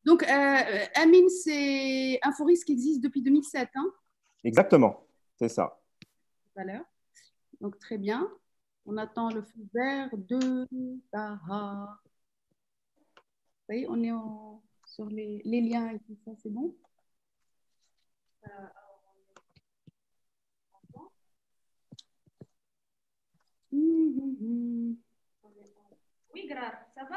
Donc, Amine, c'est Inforis qui existe depuis 2007, hein, Exactement, c'est ça. tout à l'heure. Donc, très bien. On attend le feu vert de Taha. Vous voyez, on est sur les liens et tout ça, c'est bon? Oui, grave, ça va?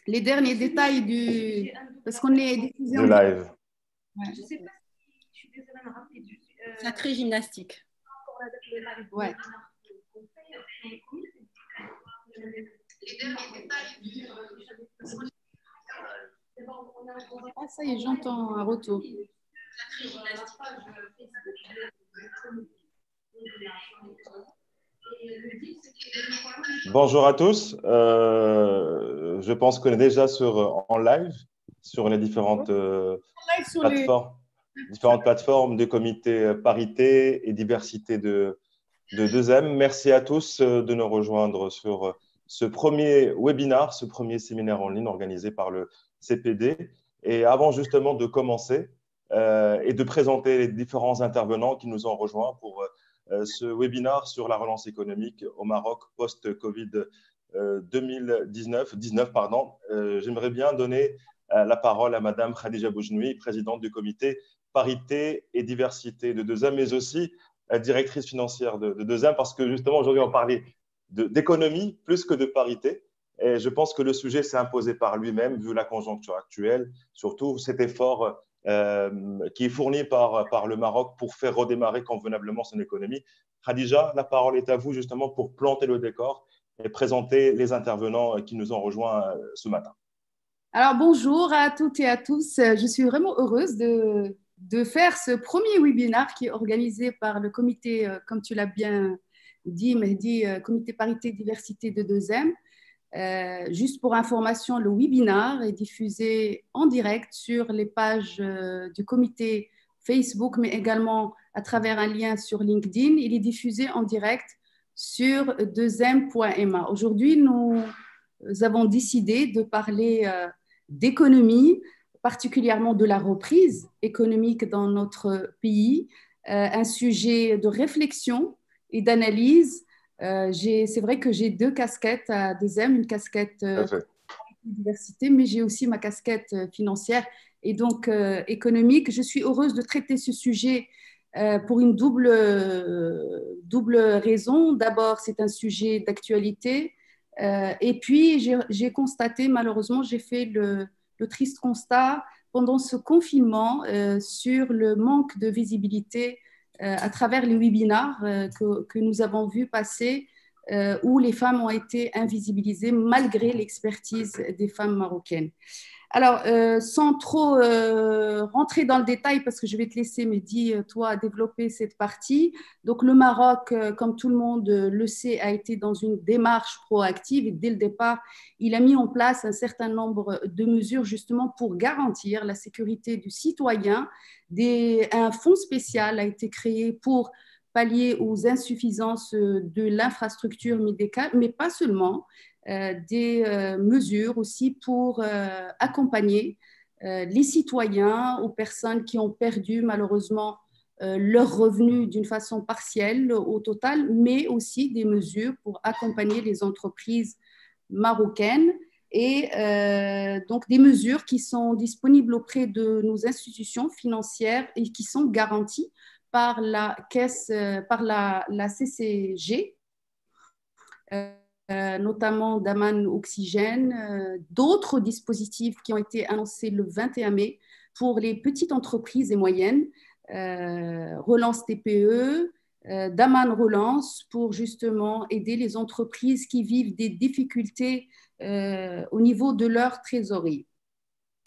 Les derniers détails du... Parce qu'on est diffusé De en direct. live. Ouais. Je sais pas si je suis désolée, mais rapide. Sacrée gymnastique. Ouais. Les derniers détails du... Ah, ça y est, j'entends un retour. Bonjour à tous. Je pense qu'on est déjà en live sur les différentes plateformes du comité parité et diversité de 2M. Merci à tous de nous rejoindre sur ce premier webinaire, ce premier séminaire en ligne organisé par le CPD. Et avant justement de commencer et de présenter les différents intervenants qui nous ont rejoints pour ce webinaire sur la relance économique au Maroc post-Covid 2019, j'aimerais bien donner la parole à Madame Khadija Boujnoui, présidente du comité parité et diversité de 2M, mais aussi directrice financière de 2M, parce que justement aujourd'hui on parlait d'économie plus que de parité. Et je pense que le sujet s'est imposé par lui-même, vu la conjoncture actuelle, surtout cet effort qui est fourni par le Maroc pour faire redémarrer convenablement son économie. Khadija, la parole est à vous justement pour planter le décor et présenter les intervenants qui nous ont rejoints ce matin. Alors, bonjour à toutes et à tous. Je suis vraiment heureuse de faire ce premier webinaire qui est organisé par le comité, comme tu l'as bien dit, Mehdi, comité parité diversité de 2M. Juste pour information, le webinaire est diffusé en direct sur les pages du comité Facebook, mais également à travers un lien sur LinkedIn. Il est diffusé en direct sur 2m.ma. Aujourd'hui, nous avons décidé de parler d'économie, particulièrement de la reprise économique dans notre pays, un sujet de réflexion et d'analyse. C'est vrai que j'ai deux casquettes à 2M, une casquette diversité, mais j'ai aussi ma casquette financière et donc économique. Je suis heureuse de traiter ce sujet pour une double raison. D'abord, c'est un sujet d'actualité. Et puis, j'ai constaté, malheureusement, j'ai fait le triste constat pendant ce confinement sur le manque de visibilité à travers les webinaires que nous avons vus passer où les femmes ont été invisibilisées malgré l'expertise des femmes marocaines. Alors, sans trop rentrer dans le détail, parce que je vais te laisser, Mehdi, toi, développer cette partie. Donc, le Maroc, comme tout le monde le sait, a été dans une démarche proactive et dès le départ, il a mis en place un certain nombre de mesures justement pour garantir la sécurité du citoyen. Un fonds spécial a été créé pour pallier aux insuffisances de l'infrastructure médicale, mais pas seulement. Des mesures aussi pour accompagner les citoyens, aux personnes qui ont perdu malheureusement leurs revenus d'une façon partielle au total, mais aussi des mesures pour accompagner les entreprises marocaines et donc des mesures qui sont disponibles auprès de nos institutions financières et qui sont garanties par la caisse, par la CCG. Notamment Daman Oxygène, d'autres dispositifs qui ont été annoncés le 21 mai pour les petites entreprises et moyennes, Relance TPE, Daman Relance pour justement aider les entreprises qui vivent des difficultés au niveau de leur trésorerie.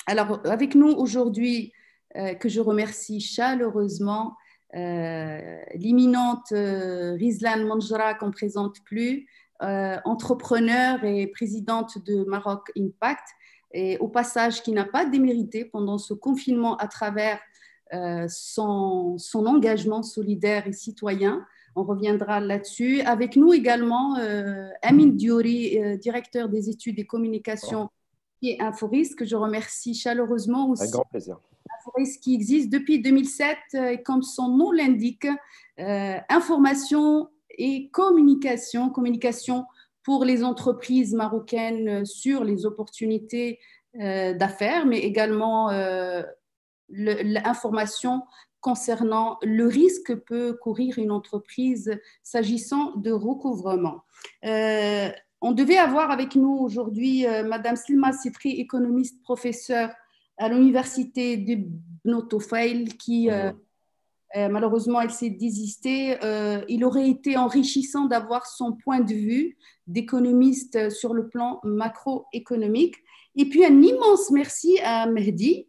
Alors, avec nous aujourd'hui, que je remercie chaleureusement, l'imminente Rizlan Manjra qu'on ne présente plus, entrepreneur et présidente de Maroc Impact, et au passage qui n'a pas démérité pendant ce confinement à travers son engagement solidaire et citoyen On reviendra là-dessus. Avec nous également, Amin Diouri, directeur des études et communications et Inforis, que je remercie chaleureusement aussi. Avec grand plaisir. Inforis qui existe depuis 2007, et comme son nom l'indique, information et communication, communication pour les entreprises marocaines sur les opportunités d'affaires, mais également l'information concernant le risque que peut courir une entreprise s'agissant de recouvrement. On devait avoir avec nous aujourd'hui Madame Slima Sitri, économiste, professeure à l'université de Bnotoufail, qui malheureusement elle s'est désistée. Il aurait été enrichissant d'avoir son point de vue d'économiste sur le plan macroéconomique. Et puis un immense merci à Mehdi,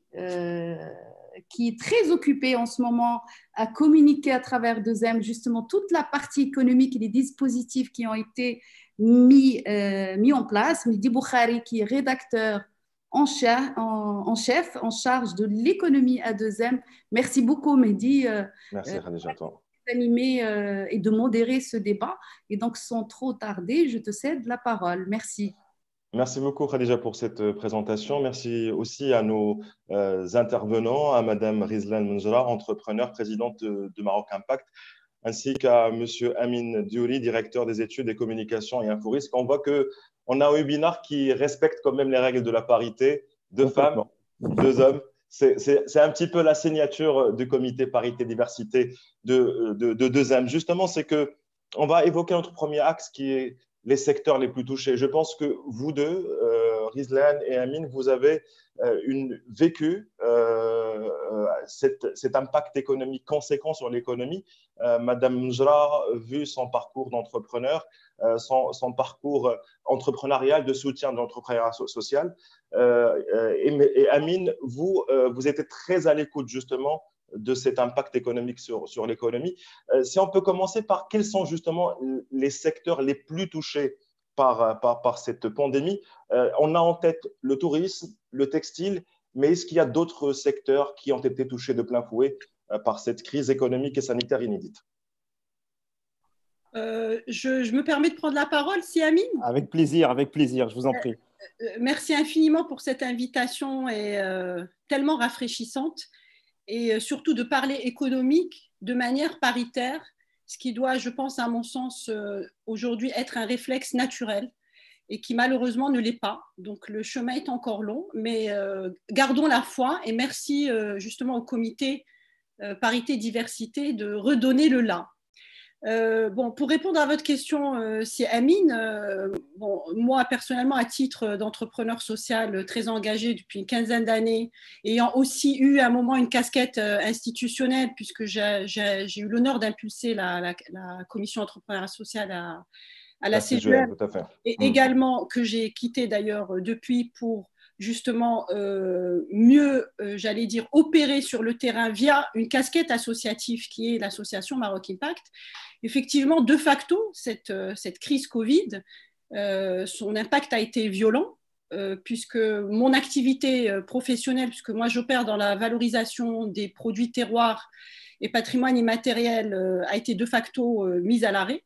qui est très occupé en ce moment à communiquer à travers 2M justement toute la partie économique et les dispositifs qui ont été mis en place. Mehdi Boukhari, qui est rédacteur en chef, en charge de l'économie à 2M. Merci beaucoup, Mehdi. Merci, Khadija, toi. D'animer et de modérer ce débat. Et donc, sans trop tarder, je te cède la parole. Merci. Merci beaucoup, Khadija, pour cette présentation. Merci aussi à nos intervenants, à Madame Rizlan Mounjra, entrepreneur, présidente de Maroc Impact, ainsi qu'à Monsieur Amin Diouri, directeur des études et communications et Inforis. On voit qu'on a un webinar qui respecte quand même les règles de la parité, 2 femmes, 2 hommes. C'est un petit peu la signature du comité parité diversité de 2M. Justement, c'est qu'on va évoquer notre premier axe qui est les secteurs les plus touchés. Je pense que vous deux, Rizlan et Amin, vous avez vécu cet impact économique conséquent sur l'économie. Madame Mounjra, vu son parcours d'entrepreneur, son parcours entrepreneurial de soutien de l'entrepreneuriat social. Et Amin, vous étiez très à l'écoute justement de cet impact économique sur l'économie. Si on peut commencer par quels sont justement les secteurs les plus touchés par cette pandémie. On a en tête le tourisme, le textile, mais est-ce qu'il y a d'autres secteurs qui ont été touchés de plein fouet par cette crise économique et sanitaire inédite? Je me permets de prendre la parole, si Amine. Avec plaisir, je vous en prie. Merci infiniment pour cette invitation et tellement rafraîchissante, et surtout de parler économique de manière paritaire, ce qui doit, je pense, à mon sens, aujourd'hui être un réflexe naturel et qui malheureusement ne l'est pas. Donc le chemin est encore long, mais gardons la foi et merci justement au comité parité diversité de redonner le là. Bon, pour répondre à votre question, si Amine, bon, moi personnellement à titre d'entrepreneur social très engagé depuis une quinzaine d'années, ayant aussi eu à un moment une casquette institutionnelle puisque j'ai eu l'honneur d'impulser la commission entrepreneuriat social à la CGM, et également que j'ai quitté d'ailleurs depuis pour justement mieux, j'allais dire, opérer sur le terrain via une casquette associative qui est l'association Maroc Impact. Effectivement, de facto, cette crise Covid, son impact a été violent, puisque mon activité professionnelle, puisque moi j'opère dans la valorisation des produits terroirs et patrimoine immatériel, a été de facto mise à l'arrêt.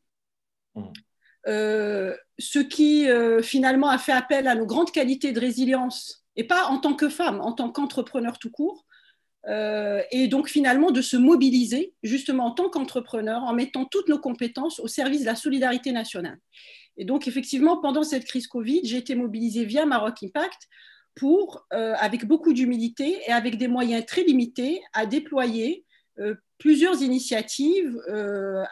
Ce qui finalement a fait appel à nos grandes qualités de résilience, et pas en tant que femme, en tant qu'entrepreneur tout court, et donc finalement de se mobiliser justement en tant qu'entrepreneur en mettant toutes nos compétences au service de la solidarité nationale. Et donc effectivement, pendant cette crise Covid, j'ai été mobilisée via Maroc Impact pour, avec beaucoup d'humilité et avec des moyens très limités, à déployer plusieurs initiatives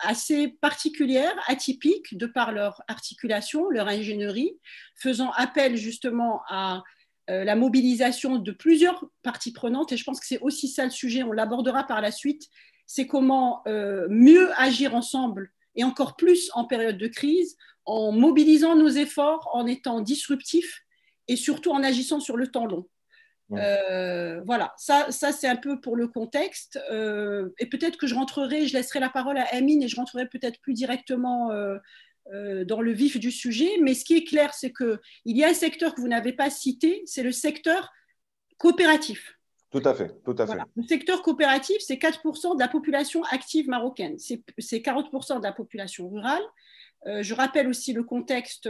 assez particulières, atypiques, de par leur articulation, leur ingénierie, faisant appel justement à la mobilisation de plusieurs parties prenantes. Et je pense que c'est aussi ça le sujet, on l'abordera par la suite, c'est comment mieux agir ensemble, et encore plus en période de crise, en mobilisant nos efforts, en étant disruptifs, et surtout en agissant sur le temps long. Voilà, ça c'est un peu pour le contexte, et peut-être que je laisserai la parole à Amine et je rentrerai peut-être plus directement dans le vif du sujet, mais ce qui est clair, c'est qu'il y a un secteur que vous n'avez pas cité, c'est le secteur coopératif. Tout à fait, tout à fait. Voilà. Le secteur coopératif, c'est 4% de la population active marocaine. C'est 40% de la population rurale. Je rappelle aussi le contexte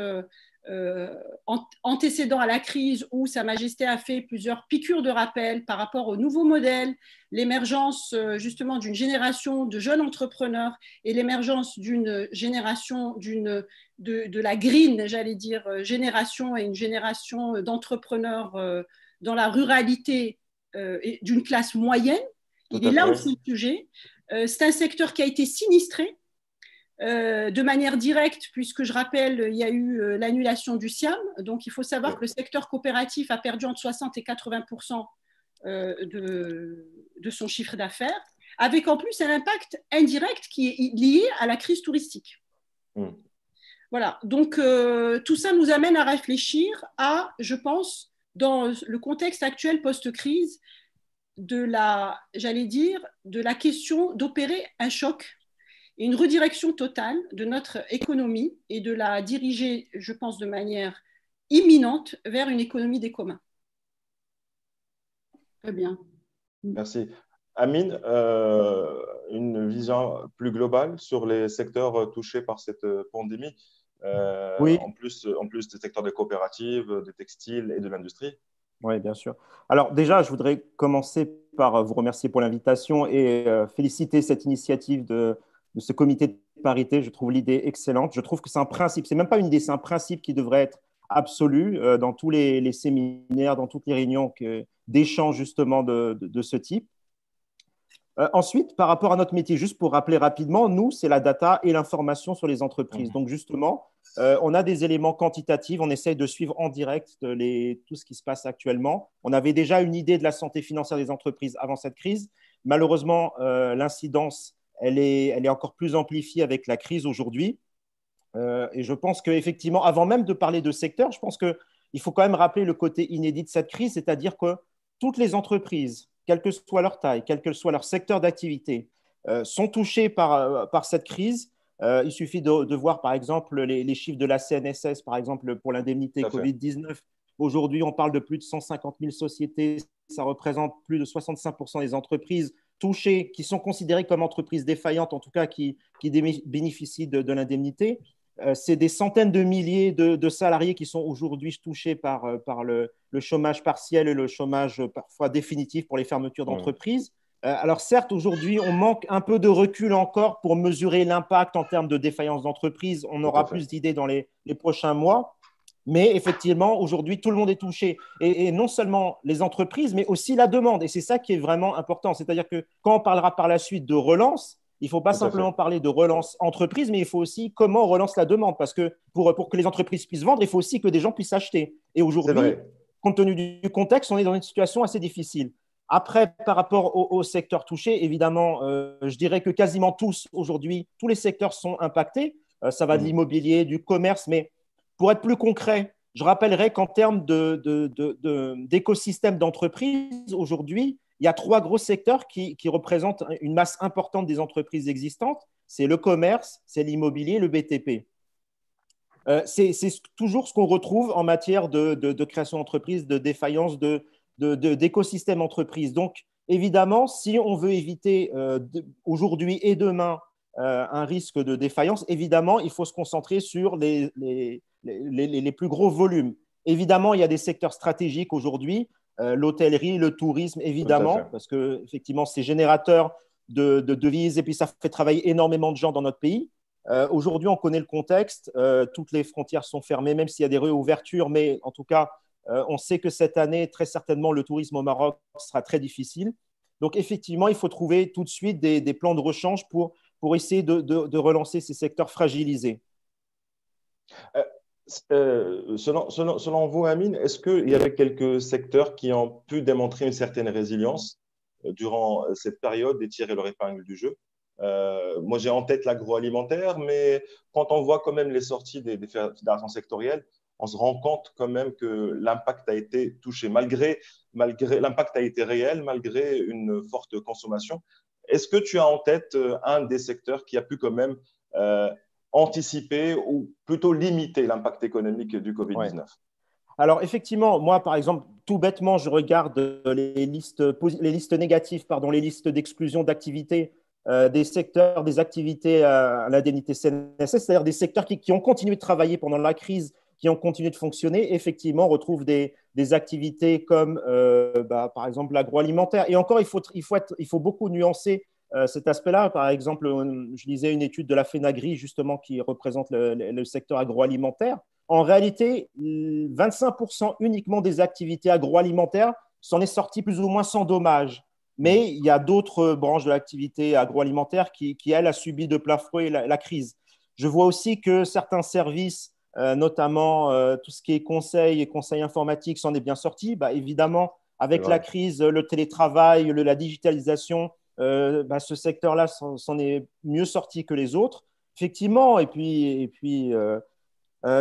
antécédent à la crise où Sa Majesté a fait plusieurs piqûres de rappel par rapport aux nouveaux modèles, l'émergence justement d'une génération de jeunes entrepreneurs et l'émergence d'une génération de la green, j'allais dire, génération et une génération d'entrepreneurs dans la ruralité et d'une classe moyenne. Tout Il est à là fait. aussi le sujet. C'est un secteur qui a été sinistré de manière directe, puisque je rappelle, il y a eu l'annulation du SIAM. Donc, il faut savoir que le secteur coopératif a perdu entre 60 et 80% de son chiffre d'affaires, avec en plus un impact indirect qui est lié à la crise touristique. Voilà. Donc, tout ça nous amène à réfléchir à, je pense, dans le contexte actuel post-crise, de la question d'opérer un choc et une redirection totale de notre économie et de la diriger, je pense, de manière imminente vers une économie des communs. Très bien. Merci. Amine, une vision plus globale sur les secteurs touchés par cette pandémie, Oui, en plus des secteurs des coopératives, des textiles et de l'industrie. oui, bien sûr. Alors déjà, je voudrais commencer par vous remercier pour l'invitation et féliciter cette initiative de ce comité de parité. Je trouve l'idée excellente. Je trouve que c'est un principe, c'est même pas une idée, c'est un principe qui devrait être absolu dans tous les séminaires, dans toutes les réunions d'échange justement de ce type. Ensuite, par rapport à notre métier, juste pour rappeler rapidement, nous, c'est la data et l'information sur les entreprises. Donc, justement, on a des éléments quantitatifs, on essaye de suivre en direct tout ce qui se passe actuellement. On avait déjà une idée de la santé financière des entreprises avant cette crise. Malheureusement, l'incidence, elle est encore plus amplifiée avec la crise aujourd'hui. Et je pense qu'effectivement, avant même de parler de secteur, je pense qu'il faut quand même rappeler le côté inédit de cette crise, c'est-à-dire que toutes les entreprises, quelle que soit leur taille, quel que soit leur secteur d'activité, sont touchées par cette crise. Il suffit de voir, par exemple, les chiffres de la CNSS, par exemple, pour l'indemnité Covid-19. Aujourd'hui, on parle de plus de 150 000 sociétés. Ça représente plus de 65% des entreprises touchées, qui sont considérées comme entreprises défaillantes, en tout cas qui bénéficient de l'indemnité. C'est des centaines de milliers de salariés qui sont aujourd'hui touchés par le chômage partiel et le chômage parfois définitif pour les fermetures d'entreprises. Alors certes, aujourd'hui, on manque un peu de recul encore pour mesurer l'impact en termes de défaillance d'entreprise. On aura plus d'idées dans les prochains mois. Mais effectivement, aujourd'hui, tout le monde est touché. Et non seulement les entreprises, mais aussi la demande. Et c'est ça qui est vraiment important. C'est-à-dire que quand on parlera par la suite de relance, il ne faut pas simplement parler de relance entreprise, mais il faut aussi comment on relance la demande. Parce que pour que les entreprises puissent vendre, il faut aussi que des gens puissent acheter. Et aujourd'hui, compte tenu du contexte, on est dans une situation assez difficile. Après, par rapport au secteur touché, évidemment, je dirais que quasiment tous, aujourd'hui, tous les secteurs sont impactés. Ça va de l'immobilier, du commerce, mais pour être plus concret, je rappellerai qu'en termes d'écosystème d'entreprises, aujourd'hui, il y a 3 gros secteurs qui représentent une masse importante des entreprises existantes. C'est le commerce, c'est l'immobilier, le BTP. C'est toujours ce qu'on retrouve en matière de création d'entreprise, de défaillance d'écosystème entreprise. Donc, évidemment, si on veut éviter aujourd'hui et demain un risque de défaillance, évidemment, il faut se concentrer sur les plus gros volumes. Évidemment, il y a des secteurs stratégiques aujourd'hui, l'hôtellerie, le tourisme, évidemment, parce que effectivement, c'est générateur de devises et puis ça fait travailler énormément de gens dans notre pays. Aujourd'hui, on connaît le contexte, toutes les frontières sont fermées, même s'il y a des réouvertures, mais en tout cas, on sait que cette année, très certainement, le tourisme au Maroc sera très difficile. Donc, effectivement, il faut trouver tout de suite des plans de rechange pour essayer de relancer ces secteurs fragilisés. Selon vous, Amine, est-ce qu'il y avait quelques secteurs qui ont pu démontrer une certaine résilience durant cette période et tirer leur épingle du jeu? Moi, j'ai en tête l'agroalimentaire, mais quand on voit quand même les sorties des fédérations sectorielles, on se rend compte quand même que l'impact a été touché, malgré l'impact a été réel, malgré une forte consommation. Est-ce que tu as en tête un des secteurs qui a pu quand même anticiper ou plutôt limiter l'impact économique du Covid-19? Alors, effectivement, moi, par exemple, tout bêtement, je regarde les listes négatives, pardon, les listes d'exclusion d'activités des secteurs, des activités à l'indemnité CNSS, c'est-à-dire des secteurs qui ont continué de travailler pendant la crise, qui ont continué de fonctionner, effectivement, on retrouve des activités comme, par exemple, l'agroalimentaire. Et encore, il faut beaucoup nuancer cet aspect-là. Par exemple, je lisais une étude de la FENAGRI, justement, qui représente le secteur agroalimentaire. En réalité, 25% uniquement des activités agroalimentaires s'en est sorti plus ou moins sans dommage. Mais il y a d'autres branches de l'activité agroalimentaire qui, elle, a subi de plein fouet la crise. Je vois aussi que certains services, notamment tout ce qui est conseil et conseil informatique, s'en est bien sorti. Évidemment, avec la crise, le télétravail, la digitalisation, ce secteur-là s'en est mieux sorti que les autres. Effectivement, et puis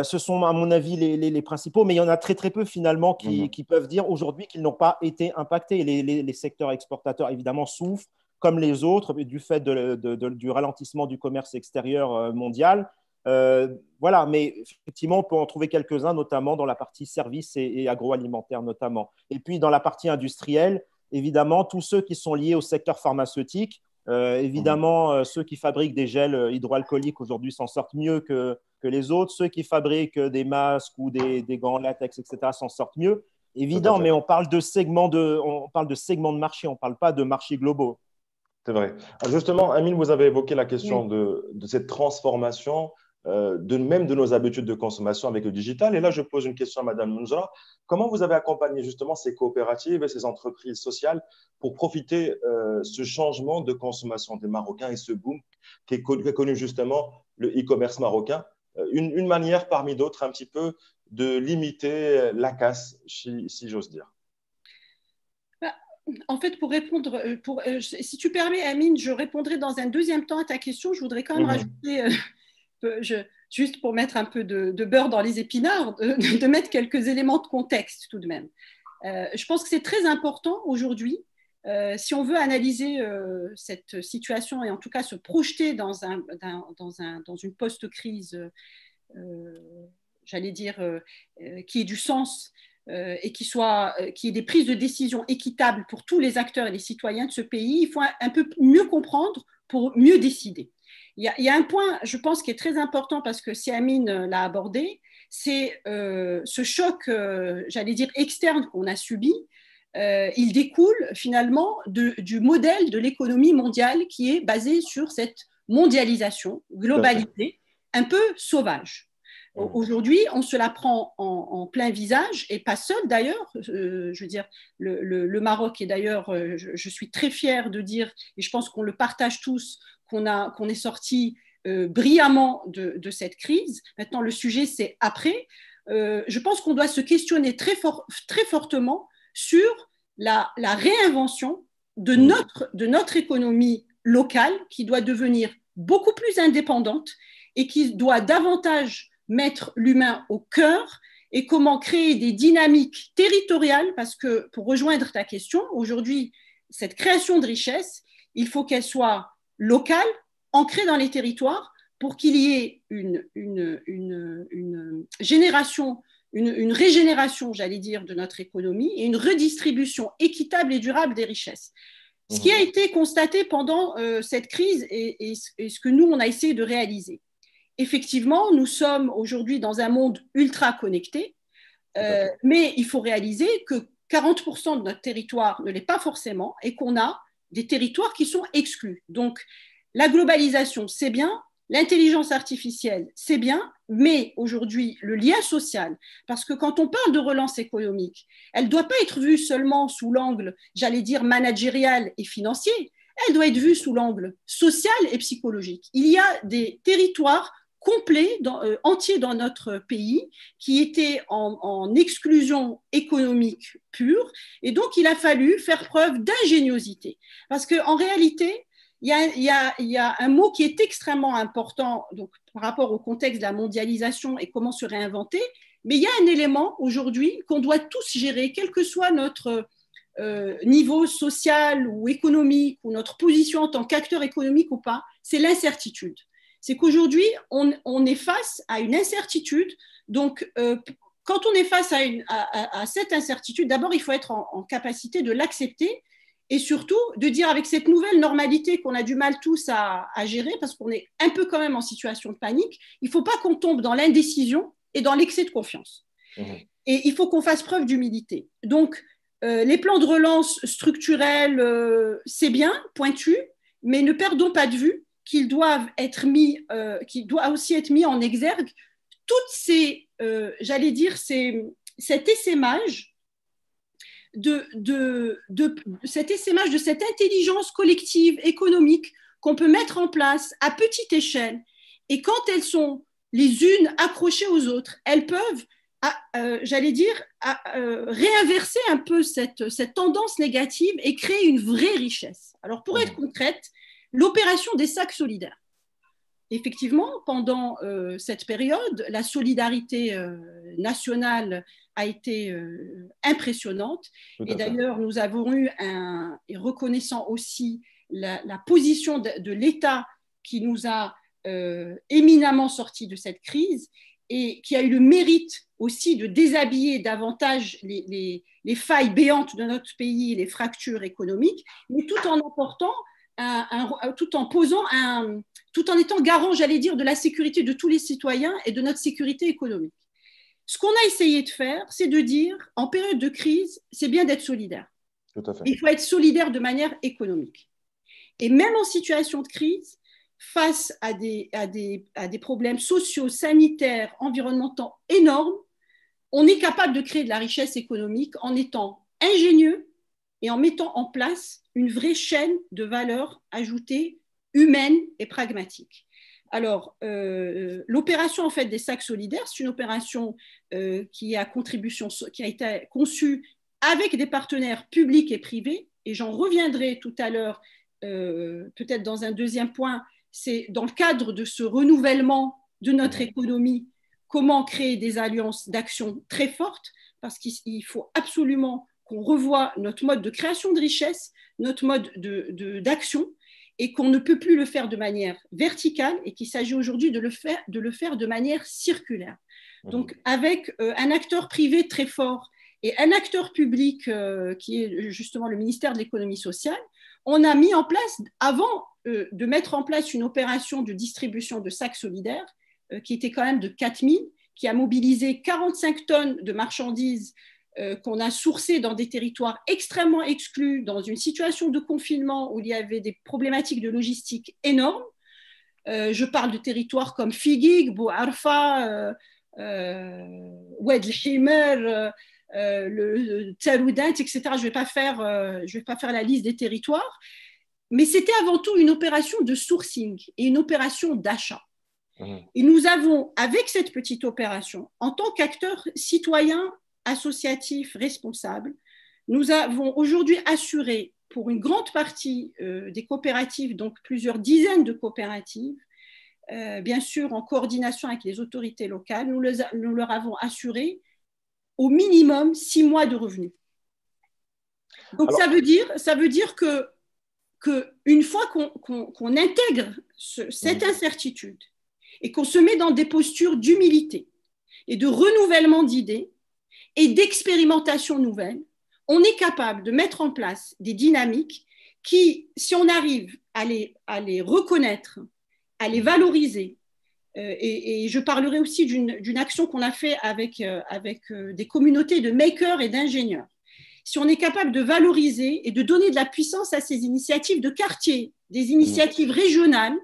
ce sont, à mon avis, les principaux, mais il y en a très, très peu finalement qui peuvent dire aujourd'hui qu'ils n'ont pas été impactés. Les secteurs exportateurs, évidemment, souffrent comme les autres du fait du ralentissement du commerce extérieur mondial. Voilà, mais effectivement, on peut en trouver quelques-uns, notamment dans la partie services et agroalimentaire notamment. Et puis, dans la partie industrielle, évidemment, tous ceux qui sont liés au secteur pharmaceutique, évidemment, ceux qui fabriquent des gels hydroalcooliques aujourd'hui s'en sortent mieux que les autres. Ceux qui fabriquent des masques ou des gants en latex, etc., s'en sortent mieux. Évident, mais on parle de segments de marché, on ne parle pas de marchés globaux. C'est vrai. Alors justement, Amine, vous avez évoqué la question de cette transformation même de nos habitudes de consommation avec le digital. Et là, je pose une question à Madame Mounzra. Comment vous avez accompagné justement ces coopératives et ces entreprises sociales pour profiter de ce changement de consommation des Marocains et ce boom qui est connu justement le e-commerce marocain, une manière parmi d'autres un petit peu de limiter la casse, si j'ose dire. En fait, pour répondre, si tu permets, Amine, je répondrai dans un deuxième temps à ta question. Je voudrais quand même rajouter, juste pour mettre un peu de beurre dans les épinards, de mettre quelques éléments de contexte tout de même. Je pense que c'est très important aujourd'hui, si on veut analyser cette situation et en tout cas se projeter dans une post-crise, j'allais dire, qui ait du sens et qui ait des prises de décision équitables pour tous les acteurs et les citoyens de ce pays, il faut un peu mieux comprendre pour mieux décider. Il y a un point, je pense, qui est très important parce que si Amine l'a abordé, c'est ce choc, j'allais dire, externe qu'on a subi. Il découle finalement du modèle de l'économie mondiale qui est basé sur cette mondialisation globalisée, un peu sauvage. Aujourd'hui, on se la prend en plein visage, et pas seul d'ailleurs. Je veux dire, le Maroc, et d'ailleurs, je suis très fière de dire, et je pense qu'on le partage tous, qu'on est sorti brillamment de cette crise. Maintenant, le sujet, c'est après. Je pense qu'on doit se questionner très fortement sur la réinvention de notre économie locale, qui doit devenir beaucoup plus indépendante et qui doit davantage mettre l'humain au cœur, et comment créer des dynamiques territoriales, parce que pour rejoindre ta question, aujourd'hui, cette création de richesse, il faut qu'elle soit locale, ancrée dans les territoires, pour qu'il y ait une génération, une régénération, j'allais dire, de notre économie, et une redistribution équitable et durable des richesses. Ce qui a été constaté pendant cette crise et ce que nous, on a essayé de réaliser. Effectivement, nous sommes aujourd'hui dans un monde ultra connecté, mais il faut réaliser que 40% de notre territoire ne l'est pas forcément, et qu'on a des territoires qui sont exclus. Donc, la globalisation, c'est bien, l'intelligence artificielle, c'est bien, mais aujourd'hui, le lien social, parce que quand on parle de relance économique, elle ne doit pas être vue seulement sous l'angle, j'allais dire, managérial et financier, elle doit être vue sous l'angle social et psychologique. Il y a des territoires complets, entiers dans notre pays, qui étaient en exclusion économique pure, et donc il a fallu faire preuve d'ingéniosité. Parce qu'en réalité, il y a un mot qui est extrêmement important, donc, par rapport au contexte de la mondialisation et comment se réinventer, mais il y a un élément aujourd'hui qu'on doit tous gérer, quel que soit notre niveau social ou économique, ou notre position en tant qu'acteur économique ou pas, c'est l'incertitude. C'est qu'aujourd'hui, on est face à une incertitude. Donc, quand on est face à cette incertitude, d'abord, il faut être en capacité de l'accepter et surtout de dire avec cette nouvelle normalité qu'on a du mal tous à gérer, parce qu'on est un peu quand même en situation de panique, il ne faut pas qu'on tombe dans l'indécision et dans l'excès de confiance. Et il faut qu'on fasse preuve d'humilité. Donc, les plans de relance structurels, c'est bien, pointu, mais ne perdons pas de vue qu'ils doivent être mis, qu'il doit aussi être mis en exergue toutes ces, j'allais dire, cet essaimage cet essaimage de cette intelligence collective économique qu'on peut mettre en place à petite échelle. Et quand elles sont les unes accrochées aux autres, elles peuvent, j'allais dire, réinverser un peu cette tendance négative et créer une vraie richesse. Alors, pour être concrète, l'opération des sacs solidaires. Effectivement, pendant cette période, la solidarité nationale a été impressionnante. Et d'ailleurs, nous avons eu, et reconnaissant aussi la position de l'État qui nous a éminemment sortis de cette crise et qui a eu le mérite aussi de déshabiller davantage les failles béantes de notre pays et les fractures économiques, mais tout en apportant tout en étant garant, j'allais dire, de la sécurité de tous les citoyens et de notre sécurité économique. Ce qu'on a essayé de faire, c'est de dire, en période de crise, c'est bien d'être solidaire. Tout à fait. Il faut être solidaire de manière économique. Et même en situation de crise, face à des problèmes sociaux, sanitaires, environnementaux énormes, on est capable de créer de la richesse économique en étant ingénieux et en mettant en place une vraie chaîne de valeur ajoutée humaine et pragmatique. Alors, l'opération en fait des sacs solidaires, c'est une opération qui a été conçue avec des partenaires publics et privés, et j'en reviendrai tout à l'heure, peut-être dans un deuxième point, c'est dans le cadre de ce renouvellement de notre économie, comment créer des alliances d'action très fortes, parce qu'il faut absolument qu'on revoie notre mode de création de richesse, notre mode d'action, et qu'on ne peut plus le faire de manière verticale et qu'il s'agit aujourd'hui de le faire de manière circulaire. Donc, avec un acteur privé très fort et un acteur public qui est justement le ministère de l'économie sociale, on a mis en place, avant de mettre en place une opération de distribution de sacs solidaires qui était quand même de 4000, qui a mobilisé 45 tonnes de marchandises qu'on a sourcées dans des territoires extrêmement exclus, dans une situation de confinement où il y avait des problématiques de logistique énormes. Je parle de territoires comme Figig, Bouarfa, Oued el-Himer, le Tsaroudant, etc. Je ne vais pas faire la liste des territoires, mais c'était avant tout une opération de sourcing et une opération d'achat. Et nous avons, avec cette petite opération, en tant qu'acteurs citoyens, associatifs, responsables, nous avons aujourd'hui assuré pour une grande partie des coopératives, donc plusieurs dizaines de coopératives, bien sûr en coordination avec les autorités locales, nous leur avons assuré au minimum 6 mois de revenus. Donc ça veut dire que une fois qu'on intègre cette incertitude et qu'on se met dans des postures d'humilité et de renouvellement d'idées et d'expérimentation nouvelle, on est capable de mettre en place des dynamiques qui, si on arrive à les reconnaître, à les valoriser, et je parlerai aussi d'une action qu'on a fait avec des communautés de makers et d'ingénieurs. Si on est capable de valoriser et de donner de la puissance à ces initiatives de quartier, des initiatives régionales,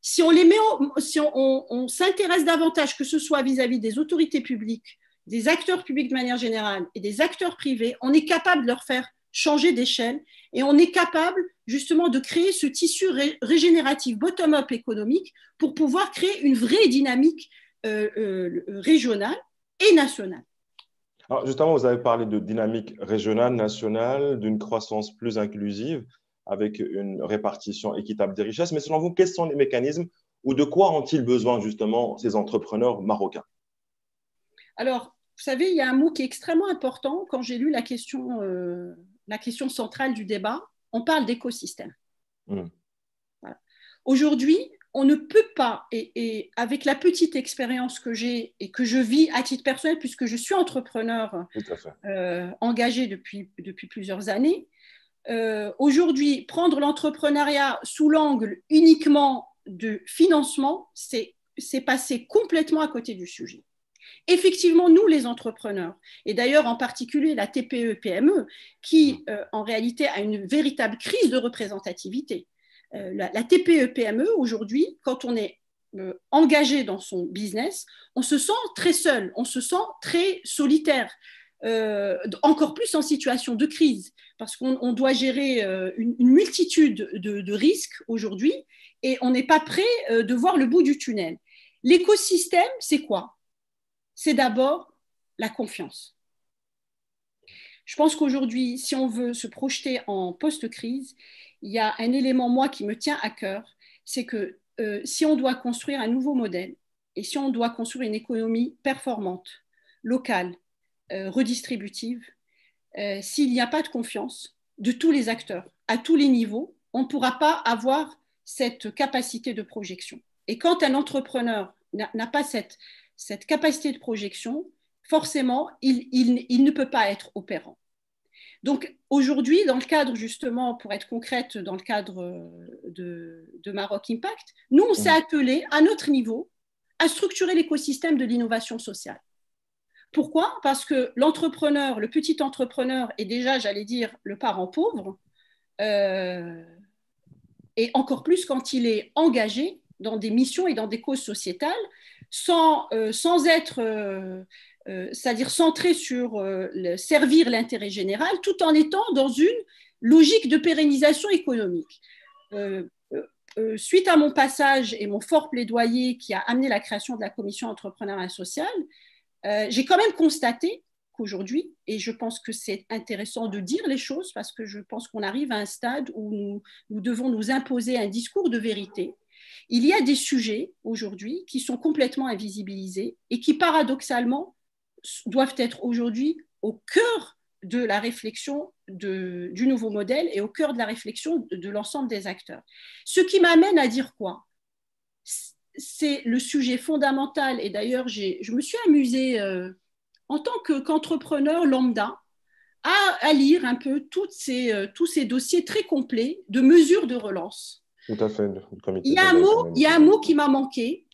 si on s'intéresse davantage, que ce soit vis-à-vis des autorités publiques, des acteurs publics de manière générale et des acteurs privés, on est capable de leur faire changer d'échelle et on est capable justement de créer ce tissu régénératif bottom-up économique pour pouvoir créer une vraie dynamique régionale et nationale. Alors justement, vous avez parlé de dynamique régionale, nationale, d'une croissance plus inclusive avec une répartition équitable des richesses. Mais selon vous, quels sont les mécanismes ou de quoi ont-ils besoin justement ces entrepreneurs marocains? Alors, vous savez, il y a un mot qui est extrêmement important. Quand j'ai lu la question centrale du débat, on parle d'écosystème. Voilà. Aujourd'hui, on ne peut pas, et avec la petite expérience que j'ai et que je vis à titre personnel, puisque je suis entrepreneur engagé depuis plusieurs années, aujourd'hui, prendre l'entrepreneuriat sous l'angle uniquement de financement, c'est passer complètement à côté du sujet. Effectivement, nous, les entrepreneurs, et d'ailleurs en particulier la TPE-PME, qui en réalité a une véritable crise de représentativité. La TPE-PME, aujourd'hui, quand on est engagé dans son business, on se sent très seul, on se sent très solitaire, encore plus en situation de crise, parce qu'on doit gérer une multitude de risques aujourd'hui et on n'est pas prêt de voir le bout du tunnel. L'écosystème, c'est quoi? C'est d'abord la confiance. Je pense qu'aujourd'hui, si on veut se projeter en post-crise, il y a un élément, moi, qui me tient à cœur, c'est que si on doit construire un nouveau modèle et si on doit construire une économie performante, locale, redistributive, s'il n'y a pas de confiance de tous les acteurs, à tous les niveaux, on ne pourra pas avoir cette capacité de projection. Et quand un entrepreneur n'a pas cette capacité de projection, forcément, il ne peut pas être opérant. Donc aujourd'hui, dans le cadre justement, pour être concrète, dans le cadre de Maroc Impact, nous, on s'est attelé à notre niveau à structurer l'écosystème de l'innovation sociale. Pourquoi? Parce que l'entrepreneur, le petit entrepreneur est déjà, j'allais dire, le parent pauvre, et encore plus quand il est engagé dans des missions et dans des causes sociétales, sans être, c'est-à-dire centré sur servir l'intérêt général, tout en étant dans une logique de pérennisation économique. Suite à mon passage et mon fort plaidoyer qui a amené la création de la commission entrepreneuriat social, j'ai quand même constaté qu'aujourd'hui, et je pense que c'est intéressant de dire les choses parce que je pense qu'on arrive à un stade où nous devons nous imposer un discours de vérité. Il y a des sujets aujourd'hui qui sont complètement invisibilisés et qui paradoxalement doivent être aujourd'hui au cœur de la réflexion du nouveau modèle et au cœur de la réflexion de l'ensemble des acteurs. Ce qui m'amène à dire quoi? C'est le sujet fondamental, et d'ailleurs je me suis amusée en tant qu'entrepreneur lambda à lire un peu tous ces dossiers très complets de mesures de relance. Tout à fait. Il y a un mot qui m'a manqué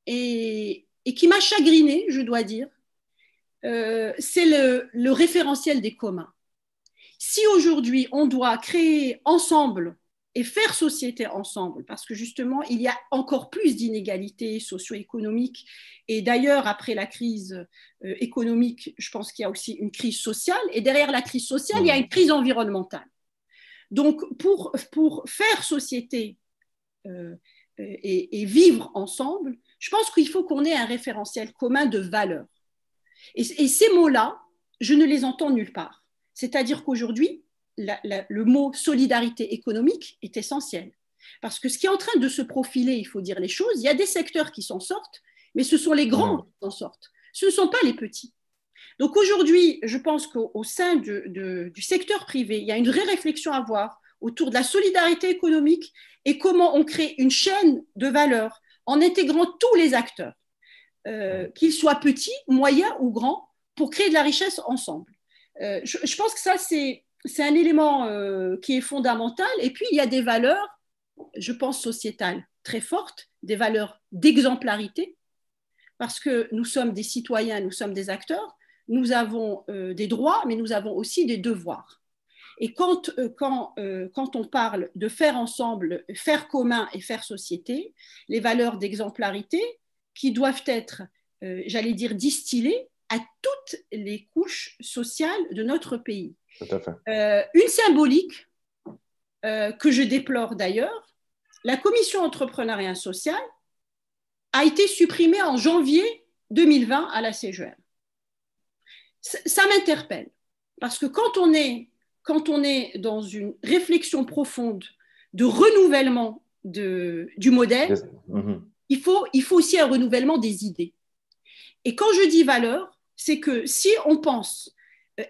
et qui m'a chagriné, je dois dire. C'est le référentiel des communs. Si aujourd'hui on doit créer ensemble et faire société ensemble, parce que justement il y a encore plus d'inégalités socio-économiques, et d'ailleurs après la crise économique, je pense qu'il y a aussi une crise sociale, et derrière la crise sociale, il y a une crise environnementale. Donc pour faire société et vivre ensemble, je pense qu'il faut qu'on ait un référentiel commun de valeurs. Et ces mots-là, je ne les entends nulle part. C'est-à-dire qu'aujourd'hui, le mot solidarité économique est essentiel. Parce que ce qui est en train de se profiler, il faut dire les choses, il y a des secteurs qui s'en sortent, mais ce sont les grands qui s'en sortent. Ce ne sont pas les petits. Donc aujourd'hui, je pense qu'au sein du secteur privé, il y a une vraie réflexion à avoir autour de la solidarité économique et comment on crée une chaîne de valeur en intégrant tous les acteurs, qu'ils soient petits, moyens ou grands, pour créer de la richesse ensemble. Je pense que ça, c'est un élément qui est fondamental. Et puis, il y a des valeurs, je pense, sociétales très fortes, des valeurs d'exemplarité, parce que nous sommes des citoyens, nous sommes des acteurs, nous avons des droits, mais nous avons aussi des devoirs. Et quand on parle de faire ensemble, faire commun et faire société, les valeurs d'exemplarité qui doivent être, j'allais dire, distillées à toutes les couches sociales de notre pays. Tout à fait. Une symbolique que je déplore d'ailleurs, la commission entrepreneuriat social a été supprimée en janvier 2020 à la CGM. Ça m'interpelle, parce que quand on est dans une réflexion profonde de renouvellement du modèle, il faut aussi un renouvellement des idées. Et quand je dis valeur, c'est que si on pense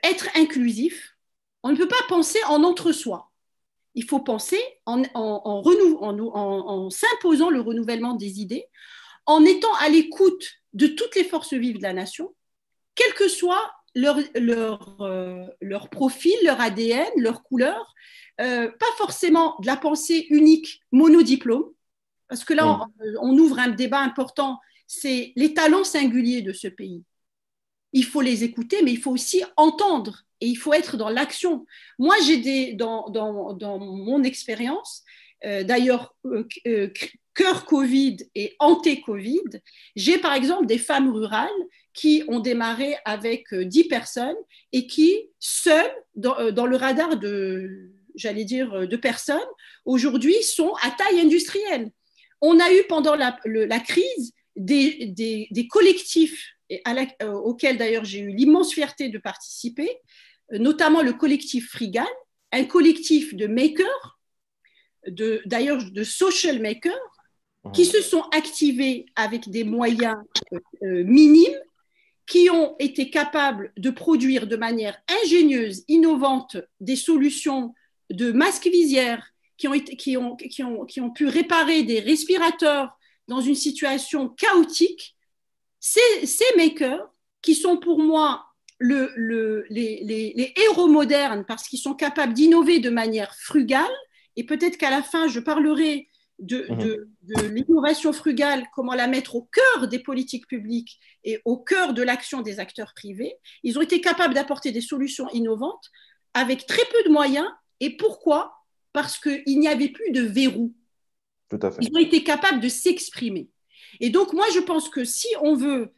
être inclusif, on ne peut pas penser en entre-soi. il faut penser en s'imposant le renouvellement des idées, en étant à l'écoute de toutes les forces vives de la nation, quel que soit leur profil, leur ADN, leur couleur, pas forcément de la pensée unique monodiplôme, parce que là, on ouvre un débat important, c'est les talents singuliers de ce pays. Il faut les écouter, mais il faut aussi entendre et il faut être dans l'action. Moi, j'ai dans mon expérience, d'ailleurs, cœur Covid et anté-Covid, j'ai par exemple des femmes rurales qui ont démarré avec 10 personnes et qui, seules, dans le radar de personnes, aujourd'hui sont à taille industrielle. On a eu pendant la crise des collectifs auxquels d'ailleurs j'ai eu l'immense fierté de participer, notamment le collectif Frigal, un collectif de makers, d'ailleurs de social makers, qui se sont activés avec des moyens minimes, qui ont été capables de produire de manière ingénieuse, innovante, des solutions de masques visières, qui ont pu réparer des respirateurs dans une situation chaotique. Ces makers, qui sont pour moi les héros modernes, parce qu'ils sont capables d'innover de manière frugale, et peut-être qu'à la fin, je parlerai de l'innovation frugale, comment la mettre au cœur des politiques publiques et au cœur de l'action des acteurs privés. Ils ont été capables d'apporter des solutions innovantes avec très peu de moyens. Et pourquoi ? Parce qu'il n'y avait plus de verrou. Tout à fait. Ils ont été capables de s'exprimer. Et donc, moi, je pense que si on veut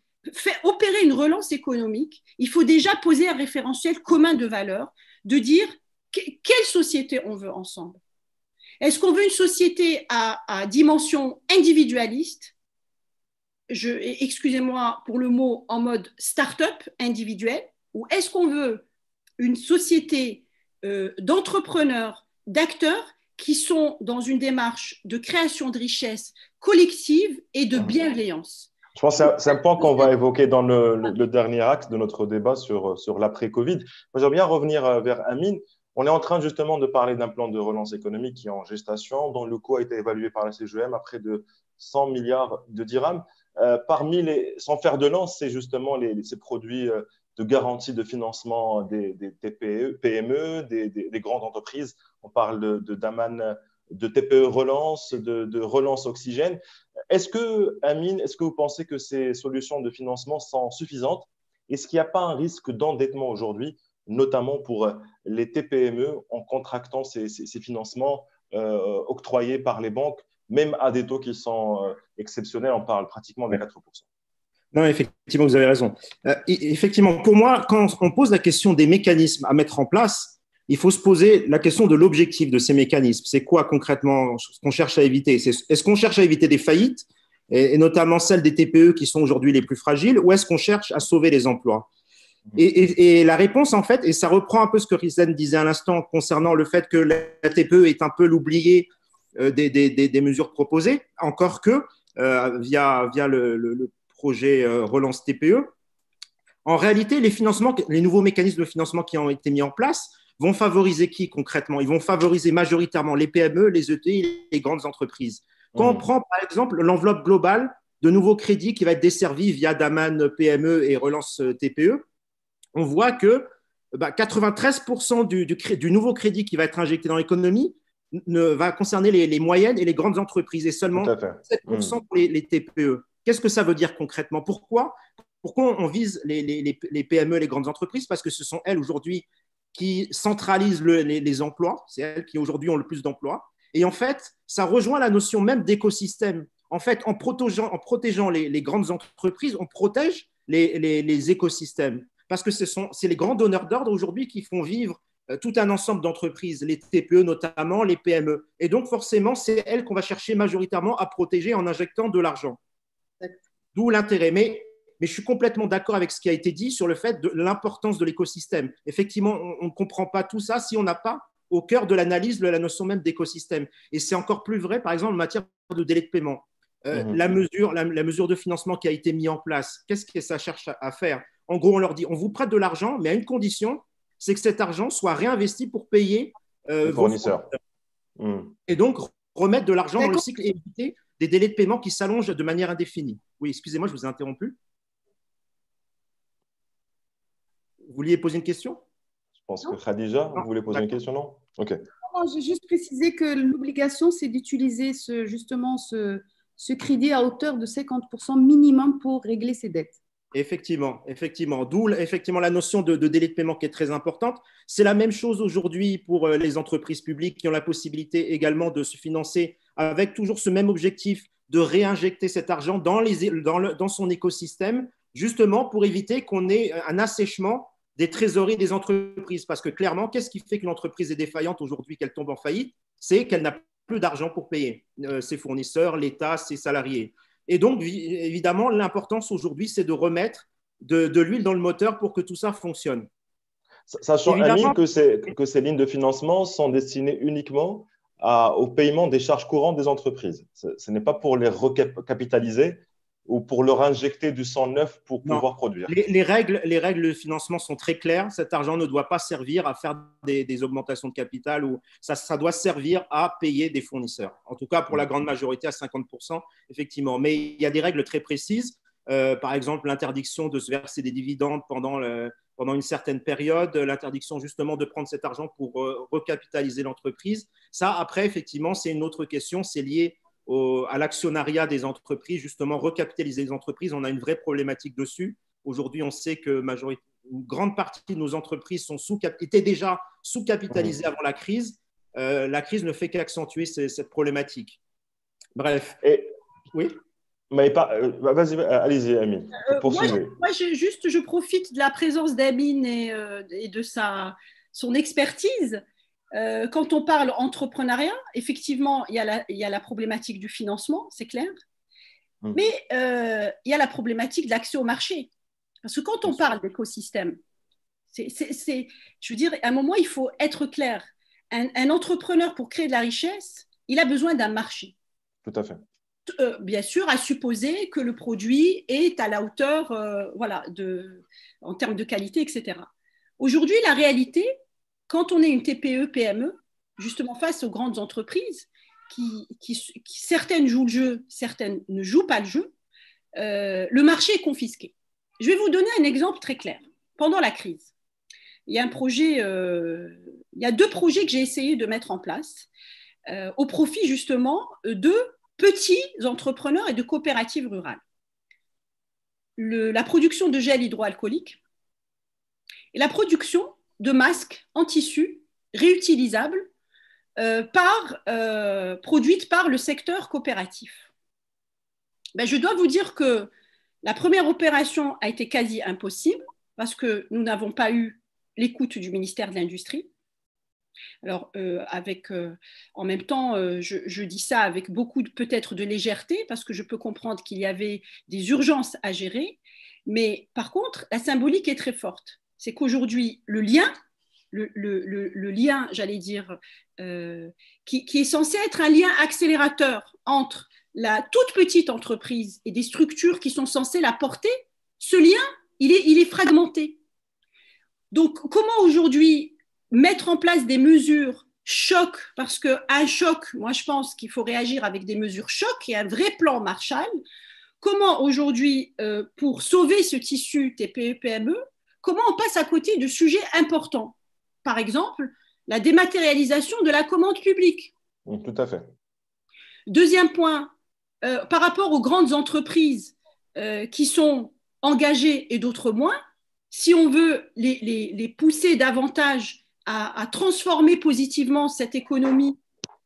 opérer une relance économique, il faut déjà poser un référentiel commun de valeurs, de dire quelle société on veut ensemble. Est-ce qu'on veut une société à dimension individualiste, excusez-moi pour le mot, en mode start-up individuel, ou est-ce qu'on veut une société d'entrepreneurs, d'acteurs qui sont dans une démarche de création de richesse collective et de bienveillance? Je pense que c'est un point qu'on va évoquer dans le dernier axe de notre débat sur l'après-Covid. Moi, j'aimerais bien revenir vers Amine. On est en train justement de parler d'un plan de relance économique qui est en gestation, dont le coût a été évalué par la CGM à près de 100 milliards de dirhams. Sans faire de lance, c'est justement ces produits de garantie de financement des TPE, PME, des grandes entreprises. On parle d'Aman, de TPE relance, de relance oxygène. Amine, est-ce que vous pensez que ces solutions de financement sont suffisantes? Est-ce qu'il n'y a pas un risque d'endettement aujourd'hui, notamment pour les TPME, en contractant ces financements octroyés par les banques, même à des taux qui sont exceptionnels, on parle pratiquement de 4%. Non, effectivement, vous avez raison. Effectivement, pour moi, quand on pose la question des mécanismes à mettre en place, il faut se poser la question de l'objectif de ces mécanismes. C'est quoi concrètement ce qu'on cherche à éviter? Est-ce qu'on cherche à éviter des faillites, et notamment celles des TPE qui sont aujourd'hui les plus fragiles, ou est-ce qu'on cherche à sauver les emplois? Et la réponse, en fait, et ça reprend un peu ce que Rizan disait à l'instant concernant le fait que la TPE est un peu l'oublié des mesures proposées, encore que via le projet Relance TPE. En réalité, les nouveaux mécanismes de financement qui ont été mis en place vont favoriser qui concrètement? Ils vont favoriser majoritairement les PME, les ETI et les grandes entreprises. Quand on prend par exemple l'enveloppe globale de nouveaux crédits qui va être desservie via Daman PME et Relance TPE, on voit que 93% du nouveau crédit qui va être injecté dans l'économie va concerner les moyennes et les grandes entreprises et seulement 7% pour les TPE. Qu'est-ce que ça veut dire concrètement? Pourquoi on vise les PME, les grandes entreprises? Parce que ce sont elles aujourd'hui qui centralisent les emplois, c'est elles qui aujourd'hui ont le plus d'emplois. Et en fait, ça rejoint la notion même d'écosystème. En fait, en protégeant les grandes entreprises, on protège les écosystèmes. Parce que c'est les grands donneurs d'ordre aujourd'hui qui font vivre tout un ensemble d'entreprises, les TPE notamment, les PME. Et donc, forcément, c'est elles qu'on va chercher majoritairement à protéger en injectant de l'argent. D'où l'intérêt. Mais je suis complètement d'accord avec ce qui a été dit sur le fait de l'importance de l'écosystème. Effectivement, on ne comprend pas tout ça si on n'a pas au cœur de l'analyse la notion même d'écosystème. Et c'est encore plus vrai, par exemple, en matière de délai de paiement. La mesure de financement qui a été mise en place, qu'est-ce que ça cherche à faire? En gros, on leur dit, on vous prête de l'argent, mais à une condition, c'est que cet argent soit réinvesti pour payer les fournisseurs. Et donc, remettre de l'argent dans le cycle et éviter des délais de paiement qui s'allongent de manière indéfinie. Oui, excusez-moi, je vous ai interrompu. Vous vouliez poser une question? Je pense que Khadija, vous voulez poser une question, non? Ok. Non, j'ai juste précisé que l'obligation, c'est d'utiliser justement ce crédit à hauteur de 50% minimum pour régler ses dettes. Effectivement. D'où effectivement la notion de délai de paiement qui est très importante. C'est la même chose aujourd'hui pour les entreprises publiques qui ont la possibilité également de se financer avec toujours ce même objectif de réinjecter cet argent dans son écosystème, justement pour éviter qu'on ait un assèchement des trésoreries des entreprises. Parce que clairement, qu'est-ce qui fait qu'une entreprise est défaillante aujourd'hui, qu'elle tombe en faillite? C'est qu'elle n'a plus d'argent pour payer ses fournisseurs, l'État, ses salariés. Et donc, évidemment, l'importance aujourd'hui, c'est de remettre de l'huile dans le moteur pour que tout ça fonctionne. Sachant, Amine, que ces lignes de financement sont destinées uniquement au paiement des charges courantes des entreprises. Ce n'est pas pour les recapitaliser ou pour leur injecter du sang neuf pour pouvoir produire. Les règles de financement sont très claires. Cet argent ne doit pas servir à faire des augmentations de capital, ou ça doit servir à payer des fournisseurs. En tout cas, pour la grande majorité, à 50%, effectivement. Mais il y a des règles très précises. Par exemple, l'interdiction de se verser des dividendes pendant une certaine période, l'interdiction justement de prendre cet argent pour recapitaliser l'entreprise. Ça, après, effectivement, c'est une autre question. C'est lié à l'actionnariat des entreprises, justement, recapitaliser les entreprises. On a une vraie problématique dessus. Aujourd'hui, on sait que une grande partie de nos entreprises étaient déjà sous-capitalisées avant la crise. La crise ne fait qu'accentuer cette problématique. Bref. Oui. Vas-y, allez-y, Amine. Je profite de la présence d'Amine et de son expertise. Quand on parle entrepreneuriat, effectivement, il y a la problématique du financement, c'est clair, mais il y a la problématique de l'accès au marché. Parce que quand on parle d'écosystème, je veux dire, à un moment, il faut être clair. Un entrepreneur, pour créer de la richesse, il a besoin d'un marché. Tout à fait. Bien sûr, à supposer que le produit est à la hauteur, en termes de qualité, etc. Aujourd'hui, la réalité, quand on est une TPE, PME, justement face aux grandes entreprises, certaines jouent le jeu, certaines ne jouent pas le jeu, le marché est confisqué. Je vais vous donner un exemple très clair. Pendant la crise, il y a deux projets que j'ai essayé de mettre en place au profit justement de petits entrepreneurs et de coopératives rurales. La production de gel hydroalcoolique et la production de masques en tissu réutilisables produites par le secteur coopératif. Je dois vous dire que la première opération a été quasi impossible parce que nous n'avons pas eu l'écoute du ministère de l'Industrie. Alors, en même temps, je dis ça avec beaucoup peut-être de légèreté parce que je peux comprendre qu'il y avait des urgences à gérer, mais par contre, la symbolique est très forte. C'est qu'aujourd'hui, le lien, j'allais dire, qui est censé être un lien accélérateur entre la toute petite entreprise et des structures qui sont censées la porter, ce lien, il est fragmenté. Donc, comment aujourd'hui mettre en place des mesures choc, parce qu'un choc, moi je pense qu'il faut réagir avec des mesures choc et un vrai plan Marshall. Comment aujourd'hui, pour sauver ce tissu TPE-PME, comment on passe à côté de sujets importants? Par exemple, la dématérialisation de la commande publique. Tout à fait. Deuxième point, par rapport aux grandes entreprises qui sont engagées et d'autres moins, si on veut les pousser davantage à transformer positivement cette économie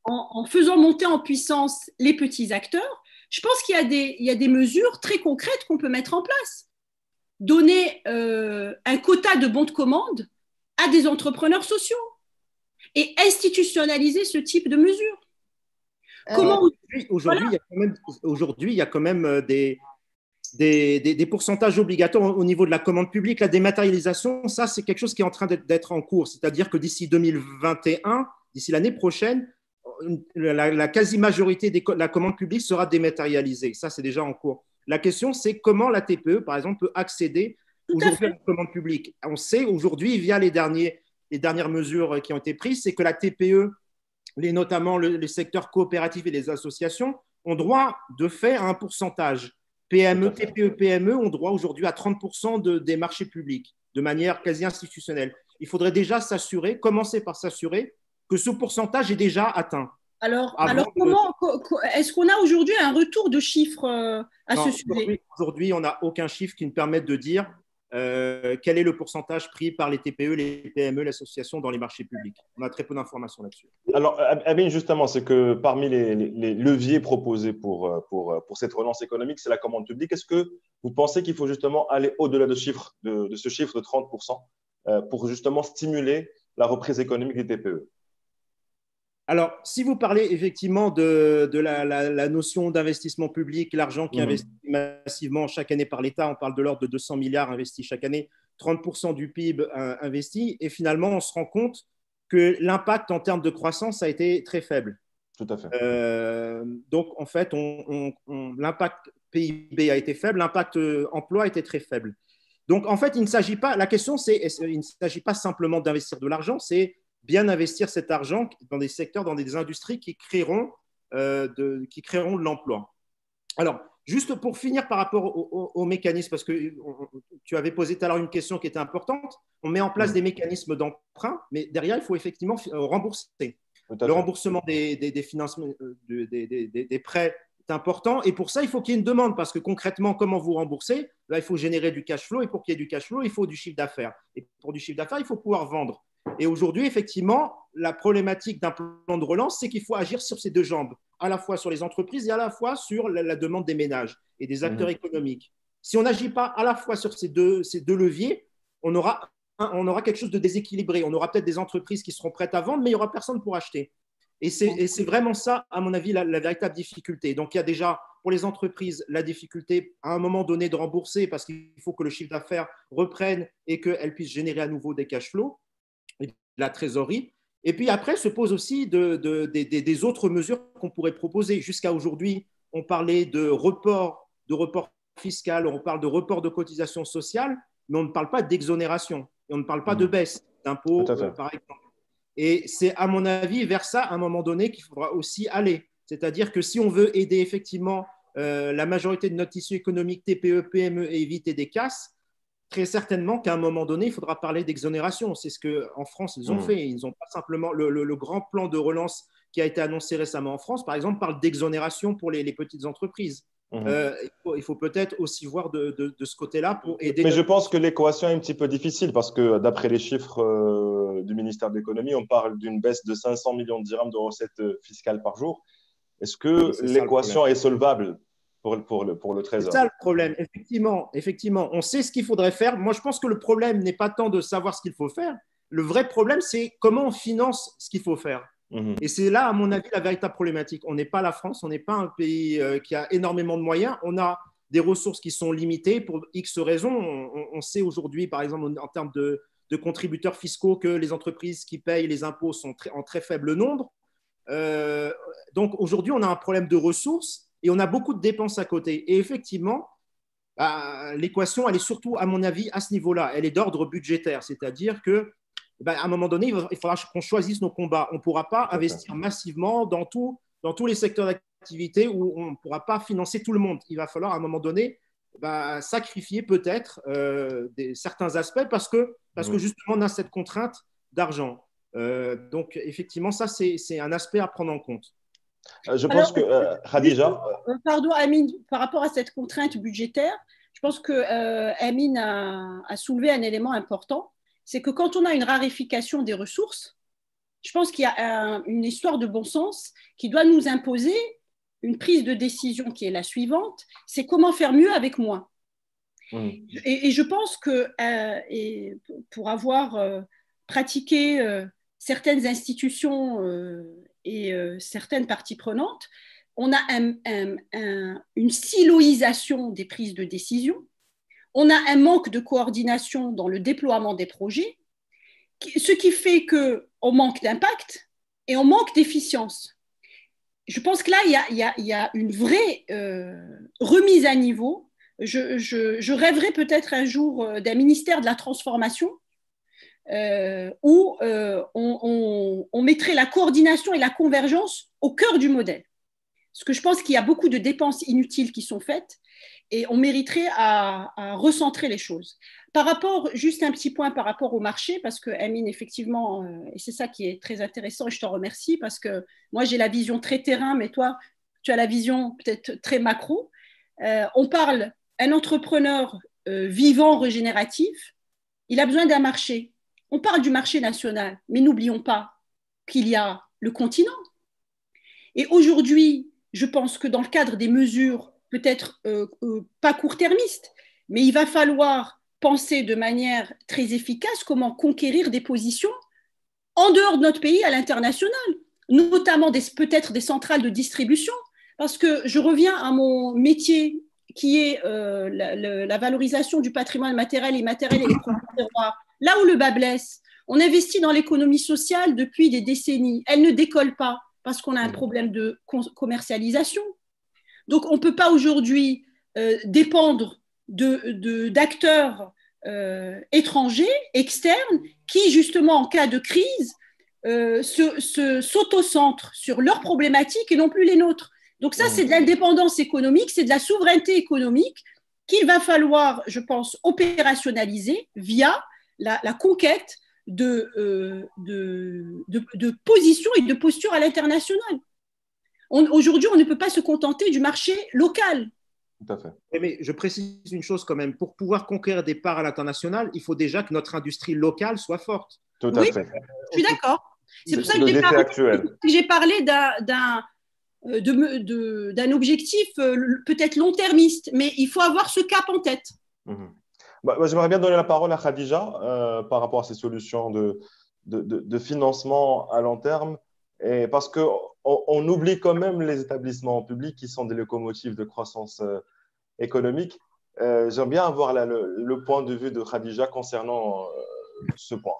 en faisant monter en puissance les petits acteurs, je pense qu'il y a des mesures très concrètes qu'on peut mettre en place. Donner un quota de bons de commande à des entrepreneurs sociaux et institutionnaliser ce type de mesures. Aujourd'hui, il y a quand même des pourcentages obligatoires au niveau de la commande publique. La dématérialisation, ça, c'est quelque chose qui est en train d'être en cours. C'est-à-dire que d'ici 2021, d'ici l'année prochaine, la quasi-majorité de la commande publique sera dématérialisée. Ça, c'est déjà en cours. La question, c'est comment la TPE, par exemple, peut accéder aujourd'hui à la commande publique. On sait aujourd'hui, via les dernières mesures qui ont été prises, c'est que la TPE notamment les secteurs coopératifs et les associations, ont droit de fait à un pourcentage. PME, TPE, PME ont droit aujourd'hui à 30% des marchés publics de manière quasi institutionnelle. Il faudrait déjà commencer par s'assurer que ce pourcentage est déjà atteint. Alors est-ce qu'on a aujourd'hui un retour de chiffres à ce sujet? Aujourd'hui, on n'a aucun chiffre qui nous permette de dire quel est le pourcentage pris par les TPE, les PME, l'association dans les marchés publics. On a très peu d'informations là-dessus. Alors, Amine, justement, c'est que parmi les leviers proposés pour cette relance économique, c'est la commande publique. Est-ce que vous pensez qu'il faut justement aller au-delà de ce chiffre de 30% pour justement stimuler la reprise économique des TPE? Alors, si vous parlez effectivement de la notion d'investissement public, l'argent qui est investi massivement chaque année par l'État, on parle de l'ordre de 200 milliards investis chaque année, 30% du PIB investi, et finalement, on se rend compte que l'impact en termes de croissance a été très faible. Tout à fait. Donc, en fait, l'impact PIB a été faible, l'impact emploi a été très faible. Donc, en fait, la question, il ne s'agit pas simplement d'investir de l'argent, c'est bien investir cet argent dans des secteurs, dans des industries qui créeront de l'emploi. Alors, juste pour finir par rapport au mécanisme, parce que tu avais posé tout à l'heure une question qui était importante, on met en place des mécanismes d'emprunt, mais derrière, il faut effectivement rembourser. Le remboursement des financements, des prêts est important, et pour ça, il faut qu'il y ait une demande, parce que concrètement, comment vous remboursez? Là, il faut générer du cash flow, et pour qu'il y ait du cash flow, il faut du chiffre d'affaires. Et pour du chiffre d'affaires, il faut pouvoir vendre. Et aujourd'hui, effectivement, la problématique d'un plan de relance, c'est qu'il faut agir sur ces deux jambes, à la fois sur les entreprises et à la fois sur la demande des ménages et des acteurs économiques. Si on n'agit pas à la fois sur ces deux leviers, on aura quelque chose de déséquilibré. On aura peut-être des entreprises qui seront prêtes à vendre, mais il n'y aura personne pour acheter. Et c'est vraiment ça, à mon avis, la véritable difficulté. Donc, il y a déjà, pour les entreprises, la difficulté à un moment donné de rembourser parce qu'il faut que le chiffre d'affaires reprenne et qu'elles puissent générer à nouveau des cash flows, et de la trésorerie. Et puis après, se pose aussi des autres mesures qu'on pourrait proposer. Jusqu'à aujourd'hui, on parlait de report fiscal, on parle de report de cotisations sociales, mais on ne parle pas d'exonération. Et on ne parle pas de baisse d'impôts, par exemple. Et c'est, à mon avis, vers ça, à un moment donné, qu'il faudra aussi aller. C'est-à-dire que si on veut aider effectivement la majorité de notre tissu économique, TPE, PME, et éviter des casses, très certainement qu'à un moment donné, il faudra parler d'exonération. C'est ce qu'en France, ils ont fait. Ils n'ont pas simplement le grand plan de relance qui a été annoncé récemment en France, par exemple, parle d'exonération pour les petites entreprises. Il faut peut-être aussi voir de ce côté-là pour aider. Mais je pense que l'équation est un petit peu difficile parce que d'après les chiffres du ministère de l'économie, on parle d'une baisse de 500 millions de dirhams de recettes fiscales par jour. Est-ce que l'équation est solvable pour le Trésor? C'est ça le problème. Effectivement, on sait ce qu'il faudrait faire. Moi, je pense que le problème n'est pas tant de savoir ce qu'il faut faire. Le vrai problème, c'est comment on finance ce qu'il faut faire. Et c'est là, à mon avis, la véritable problématique. On n'est pas la France, on n'est pas un pays qui a énormément de moyens. On a des ressources qui sont limitées pour X raisons. On sait aujourd'hui, par exemple, en termes de contributeurs fiscaux, que les entreprises qui payent les impôts sont en très faible nombre. Donc aujourd'hui, on a un problème de ressources et on a beaucoup de dépenses à côté. Et effectivement, l'équation, elle est surtout, à mon avis, à ce niveau-là. Elle est d'ordre budgétaire, c'est-à-dire que à un moment donné, il faudra qu'on choisisse nos combats. On ne pourra pas investir massivement dans tous les secteurs d'activité où on ne pourra pas financer tout le monde. Il va falloir à un moment donné sacrifier peut-être certains aspects parce que justement on a cette contrainte d'argent. Donc effectivement, ça c'est un aspect à prendre en compte. Je pense que Khadija. Pardon, Amine, par rapport à cette contrainte budgétaire, je pense que Amine a soulevé un élément important. C'est que quand on a une raréfaction des ressources, je pense qu'il y a une histoire de bon sens qui doit nous imposer une prise de décision qui est la suivante, c'est comment faire mieux avec moins. Et je pense que pour avoir pratiqué certaines institutions et certaines parties prenantes, on a une siloisation des prises de décision. On a un manque de coordination dans le déploiement des projets, ce qui fait qu'on manque d'impact et on manque d'efficience. Je pense que là, il y a une vraie remise à niveau. Je rêverais peut-être un jour d'un ministère de la transformation où on mettrait la coordination et la convergence au cœur du modèle. Parce que je pense qu'il y a beaucoup de dépenses inutiles qui sont faites et on mériterait à recentrer les choses. Par rapport, juste un petit point par rapport au marché, parce que Amine, effectivement, et c'est ça qui est très intéressant, et je t'en remercie, parce que moi, j'ai la vision très terrain, mais toi, tu as la vision peut-être très macro. On parle, un entrepreneur vivant, régénératif, il a besoin d'un marché. On parle du marché national, mais n'oublions pas qu'il y a le continent. Et aujourd'hui, je pense que dans le cadre des mesures, peut-être pas court-termistes, mais il va falloir penser de manière très efficace comment conquérir des positions en dehors de notre pays à l'international, notamment peut-être des centrales de distribution, parce que je reviens à mon métier qui est la valorisation du patrimoine matériel et immatériel et les produits terroirs. Là où le bas blesse, on investit dans l'économie sociale depuis des décennies. Elle ne décolle pas parce qu'on a un problème de commercialisation. Donc, on ne peut pas aujourd'hui dépendre d'acteurs étrangers, externes, qui, justement, en cas de crise, s'autocentrent sur leurs problématiques et non plus les nôtres. Donc ça, c'est de l'indépendance économique, c'est de la souveraineté économique qu'il va falloir, je pense, opérationnaliser via la conquête de positions et de postures à l'international. Aujourd'hui, on ne peut pas se contenter du marché local. Tout à fait. Mais je précise une chose quand même, pour pouvoir conquérir des parts à l'international, il faut déjà que notre industrie locale soit forte. Tout à fait. Je suis d'accord. C'est pour ça que j'ai parlé d'un objectif peut-être long-termiste, mais il faut avoir ce cap en tête. J'aimerais bien donner la parole à Khadija par rapport à ces solutions de financement à long terme, et parce qu'on oublie quand même les établissements publics qui sont des locomotives de croissance économique. J'aime bien avoir le point de vue de Khadija concernant ce point.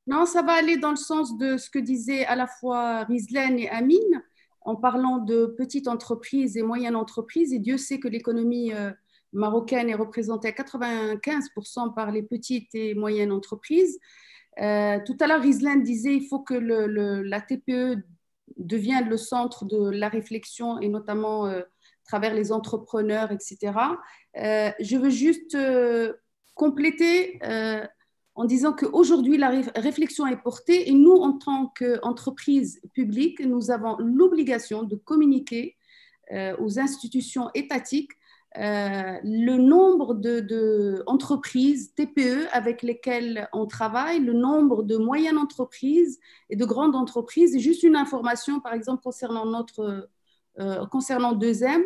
Non, ça va aller dans le sens de ce que disaient à la fois Rizlan et Amine en parlant de petites entreprises et moyennes entreprises. Et Dieu sait que l'économie marocaine est représentée à 95% par les petites et moyennes entreprises. Tout à l'heure, Rizlan disait qu'il faut que la TPE devienne le centre de la réflexion et notamment à travers les entrepreneurs, etc. Je veux juste compléter en disant qu'aujourd'hui, la réflexion est portée et nous, en tant qu'entreprise publique, nous avons l'obligation de communiquer aux institutions étatiques le nombre d'entreprises TPE avec lesquelles on travaille, le nombre de moyennes entreprises et de grandes entreprises. Et juste une information, par exemple, concernant 2M,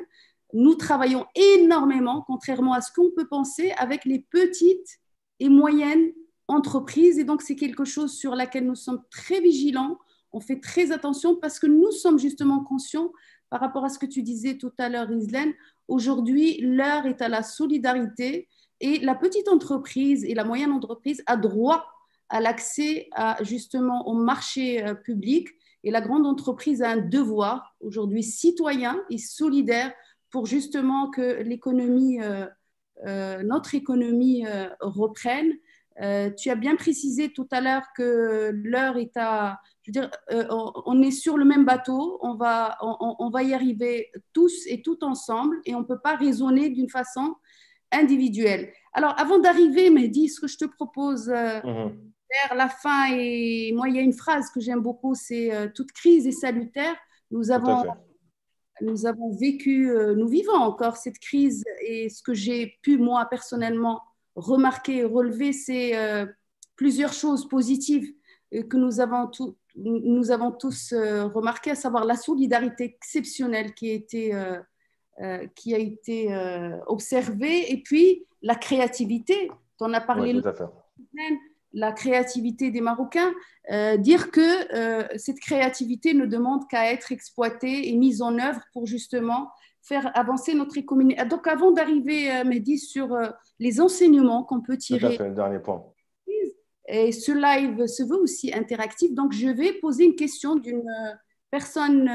nous travaillons énormément, contrairement à ce qu'on peut penser, avec les petites et moyennes entreprises. Et donc, c'est quelque chose sur laquelle nous sommes très vigilants. On fait très attention parce que nous sommes justement conscients, par rapport à ce que tu disais tout à l'heure, Rizlan, aujourd'hui, l'heure est à la solidarité et la petite entreprise et la moyenne entreprise a droit à l'accès justement au marché public et la grande entreprise a un devoir aujourd'hui citoyen et solidaire pour justement que l'économie, notre économie reprenne. Tu as bien précisé tout à l'heure que l'heure est à… Je veux dire, on est sur le même bateau, on va y arriver tous et toutes ensemble et on ne peut pas raisonner d'une façon individuelle. Alors, avant d'arriver, Mehdi, ce que je te propose vers la fin, et moi, il y a une phrase que j'aime beaucoup, c'est « toute crise est salutaire ». Nous avons vécu, nous vivons encore cette crise et ce que j'ai pu, moi, personnellement, remarquer et relever, c'est plusieurs choses positives que nous avons tous remarqué, à savoir la solidarité exceptionnelle qui a été observée, et puis la créativité, tu en as parlé, la créativité des Marocains, dire que cette créativité ne demande qu'à être exploitée et mise en œuvre pour justement faire avancer notre économie. Donc, avant d'arriver, Mehdi, sur les enseignements qu'on peut tirer… Tout à fait, le dernier point. Et ce live se veut aussi interactif. Donc, je vais poser une question d'une personne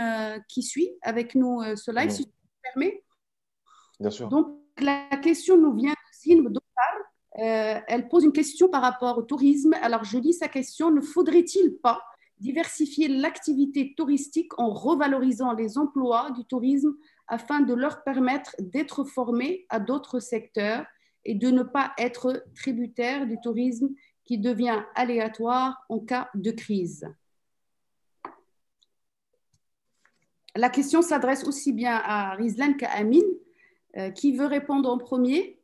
qui suit avec nous ce live, si tu me permets. Bien sûr. Donc, la question nous vient de Zine Dokar. Elle pose une question par rapport au tourisme. Alors, je lis sa question. Ne faudrait-il pas diversifier l'activité touristique en revalorisant les emplois du tourisme afin de leur permettre d'être formés à d'autres secteurs et de ne pas être tributaires du tourisme qui devient aléatoire en cas de crise? La question s'adresse aussi bien à Rizlan qu'à Amine. Qui veut répondre en premier?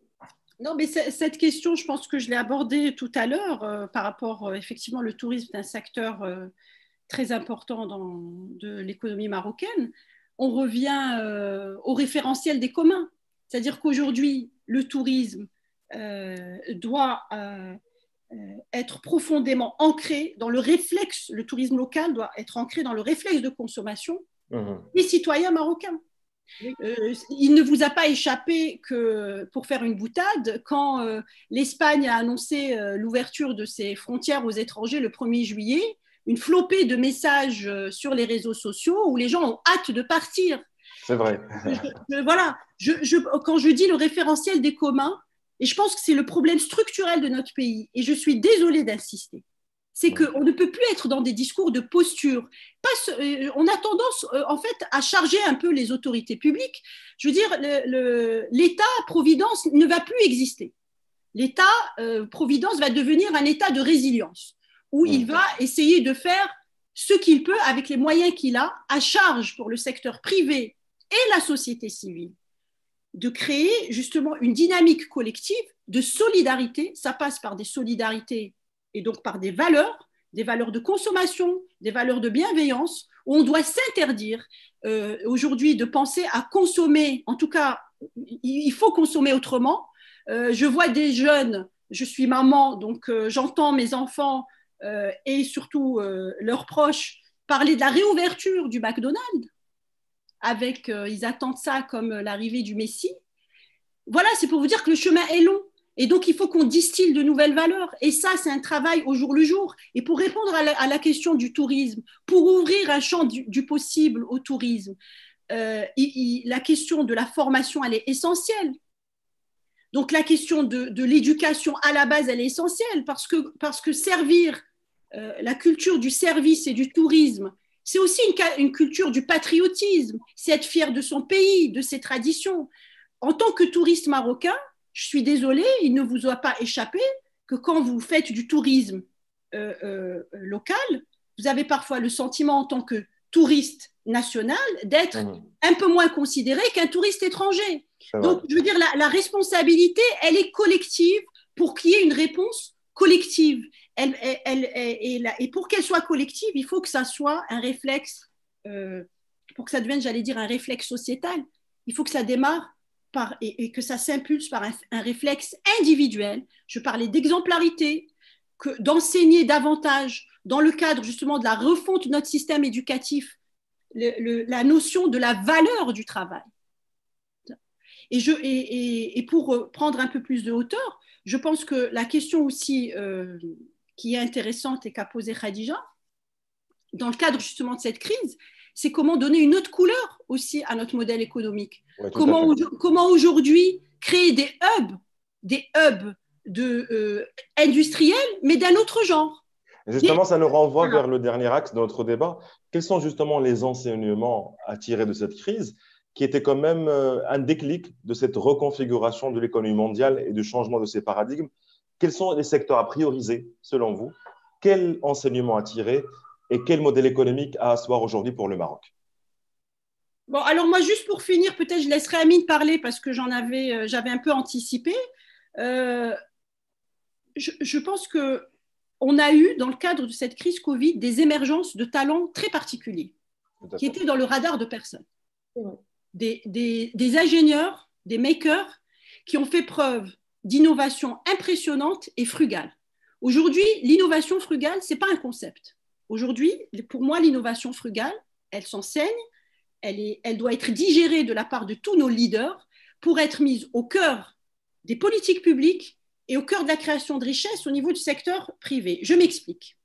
Non, mais cette question, je pense que je l'ai abordée tout à l'heure par rapport, effectivement, le tourisme est un secteur très important de l'économie marocaine. On revient au référentiel des communs. C'est-à-dire qu'aujourd'hui, le tourisme doit être profondément ancré dans le réflexe, le tourisme local doit être ancré dans le réflexe de consommation des citoyens marocains. Il ne vous a pas échappé que, pour faire une boutade, quand l'Espagne a annoncé l'ouverture de ses frontières aux étrangers le 1er juillet, une flopée de messages sur les réseaux sociaux où les gens ont hâte de partir. C'est vrai. Voilà, quand je dis le référentiel des communs, et je pense que c'est le problème structurel de notre pays, et je suis désolée d'insister, c'est qu'on ne peut plus être dans des discours de posture. On a tendance, en fait, à charger un peu les autorités publiques. Je veux dire, l'État-providence ne va plus exister. L'État-providence va devenir un État de résilience, où il va essayer de faire ce qu'il peut avec les moyens qu'il a, à charge pour le secteur privé et la société civile, de créer justement une dynamique collective de solidarité. Ça passe par des solidarités et donc par des valeurs de consommation, des valeurs de bienveillance, où on doit s'interdire aujourd'hui de penser à consommer. En tout cas, il faut consommer autrement. Je vois des jeunes, je suis maman, donc j'entends mes enfants et surtout leurs proches parler de la réouverture du McDonald's, ils attendent ça comme l'arrivée du Messie. Voilà, c'est pour vous dire que le chemin est long. Et donc, il faut qu'on distille de nouvelles valeurs. Et ça, c'est un travail au jour le jour. Et pour répondre à la question du tourisme, pour ouvrir un champ du possible au tourisme, la question de la formation, elle est essentielle. Donc, la question de l'éducation, à la base, elle est essentielle parce que servir la culture du service et du tourisme, c'est aussi une culture du patriotisme. C'est être fier de son pays, de ses traditions. En tant que touriste marocain, je suis désolée, il ne vous a pas échappé que quand vous faites du tourisme local, vous avez parfois le sentiment en tant que touriste national d'être un peu moins considéré qu'un touriste étranger. Donc, je veux dire, la responsabilité, elle est collective pour qu'il y ait une réponse collective. Et pour qu'elle soit collective, il faut que ça soit un réflexe, pour que ça devienne, j'allais dire, un réflexe sociétal. Il faut que ça démarre et que ça s'impulse par un réflexe individuel. Je parlais d'exemplarité, d'enseigner davantage dans le cadre justement de la refonte de notre système éducatif, la notion de la valeur du travail. Et pour prendre un peu plus de hauteur, je pense que la question aussi qui est intéressante et qu'a posée Khadija, dans le cadre justement de cette crise, c'est comment donner une autre couleur aussi à notre modèle économique. Ouais, comment aujourd'hui créer des hubs industriels, mais d'un autre genre. Justement, ça nous renvoie vers le dernier axe de notre débat. Quels sont justement les enseignements à tirer de cette crise qui était quand même un déclic de cette reconfiguration de l'économie mondiale et du changement de ces paradigmes? Quels sont les secteurs à prioriser selon vous? Quels enseignements à tirer et quel modèle économique à asseoir aujourd'hui pour le Maroc? Bon, alors moi, juste pour finir, peut-être je laisserai Amine parler parce que j'avais un peu anticipé. Je pense qu'on a eu, dans le cadre de cette crise Covid, des émergences de talents très particuliers qui étaient dans le radar de personne. Des ingénieurs, des makers qui ont fait preuve d'innovation impressionnante et frugale. Aujourd'hui, l'innovation frugale, ce n'est pas un concept. Aujourd'hui, pour moi, l'innovation frugale, elle s'enseigne, elle doit être digérée de la part de tous nos leaders pour être mise au cœur des politiques publiques et au cœur de la création de richesses au niveau du secteur privé. Je m'explique.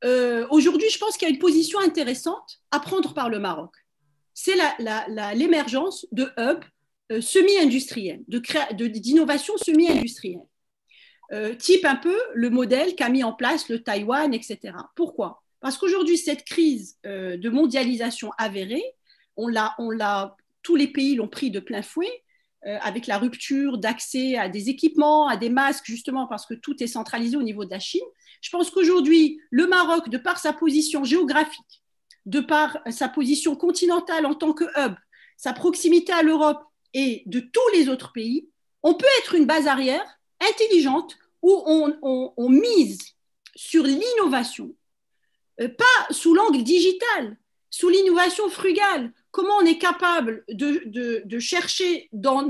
Aujourd'hui, je pense qu'il y a une position intéressante à prendre par le Maroc. C'est l'émergence de hubs semi-industriels, d'innovation semi-industrielle. type un peu le modèle qu'a mis en place le Taïwan, etc. Pourquoi? Parce qu'aujourd'hui, cette crise de mondialisation avérée, tous les pays l'ont pris de plein fouet, avec la rupture d'accès à des équipements, à des masques, justement parce que tout est centralisé au niveau de la Chine. Je pense qu'aujourd'hui, le Maroc, de par sa position géographique, de par sa position continentale en tant que hub, sa proximité à l'Europe et de tous les autres pays, on peut être une base arrière intelligente où on mise sur l'innovation, pas sous l'angle digital, sous l'innovation frugale. Comment on est capable de chercher dans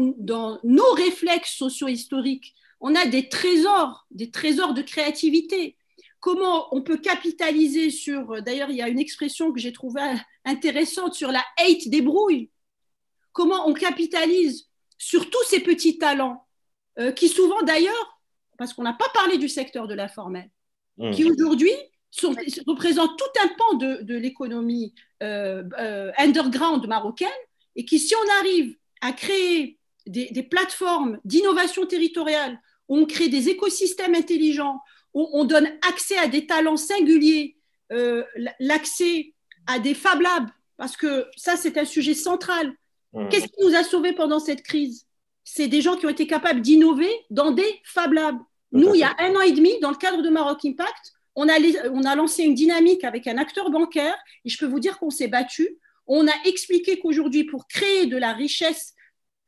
nos réflexes socio-historiques, on a des trésors de créativité. Comment on peut capitaliser sur, d'ailleurs il y a une expression que j'ai trouvée intéressante sur la hate débrouille. Comment on capitalise sur tous ces petits talents qui souvent d'ailleurs, parce qu'on n'a pas parlé du secteur de l'informel, qui aujourd'hui représentent tout un pan de l'économie underground marocaine et qui, si on arrive à créer des plateformes d'innovation territoriale où on crée des écosystèmes intelligents, où on donne accès à des talents singuliers, l'accès à des Fab Labs, parce que ça, c'est un sujet central. Qu'est-ce qui nous a sauvés pendant cette crise? C'est des gens qui ont été capables d'innover dans des Fab Labs. Nous, il y a 1 an et demi, dans le cadre de Maroc Impact, on a lancé une dynamique avec un acteur bancaire et je peux vous dire qu'on s'est battu. On a expliqué qu'aujourd'hui, pour créer de la richesse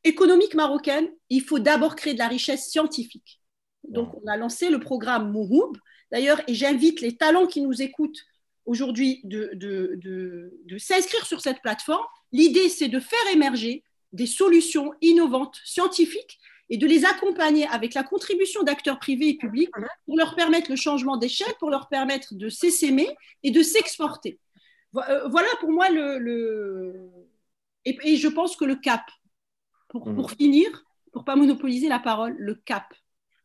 économique marocaine, il faut d'abord créer de la richesse scientifique. Donc, on a lancé le programme Mouhoub, d'ailleurs, et j'invite les talents qui nous écoutent aujourd'hui de s'inscrire sur cette plateforme. L'idée, c'est de faire émerger des solutions innovantes scientifiques et de les accompagner avec la contribution d'acteurs privés et publics pour leur permettre le changement d'échelle, pour leur permettre de s'essaimer et de s'exporter. Voilà pour moi et je pense que le cap, pour finir, pour ne pas monopoliser la parole, le cap.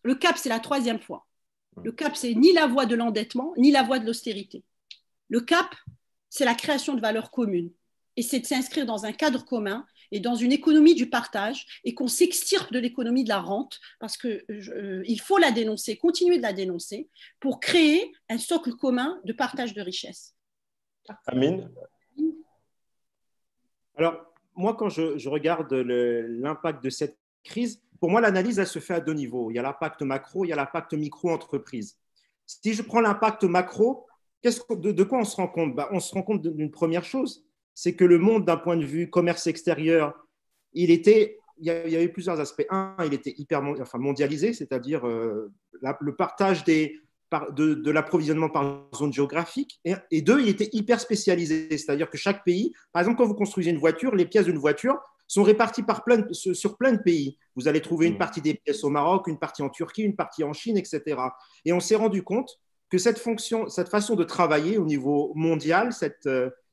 Le cap, c'est la 3e fois. Le cap, c'est ni la voie de l'endettement, ni la voie de l'austérité. Le cap, c'est la création de valeurs communes. Et c'est de s'inscrire dans un cadre commun et dans une économie du partage et qu'on s'extirpe de l'économie de la rente parce qu'il faut la dénoncer, continuer de la dénoncer pour créer un socle commun de partage de richesses. Amine? Alors, moi, quand je regarde l'impact de cette crise, pour moi, l'analyse, elle se fait à 2 niveaux. Il y a l'impact macro, il y a l'impact micro-entreprise. Si je prends l'impact macro, de quoi on se rend compte? On se rend compte d'une première chose, c'est que le monde, d'un point de vue commerce extérieur, il y avait plusieurs aspects. Un, il était mondialisé, c'est-à-dire le partage de l'approvisionnement par zone géographique. Et 2, il était hyper spécialisé, c'est-à-dire que chaque pays, par exemple, quand vous construisez une voiture, les pièces d'une voiture sont réparties sur plein de pays. Vous allez trouver une partie des pièces au Maroc, une partie en Turquie, une partie en Chine, etc. Et on s'est rendu compte que cette façon de travailler au niveau mondial, cette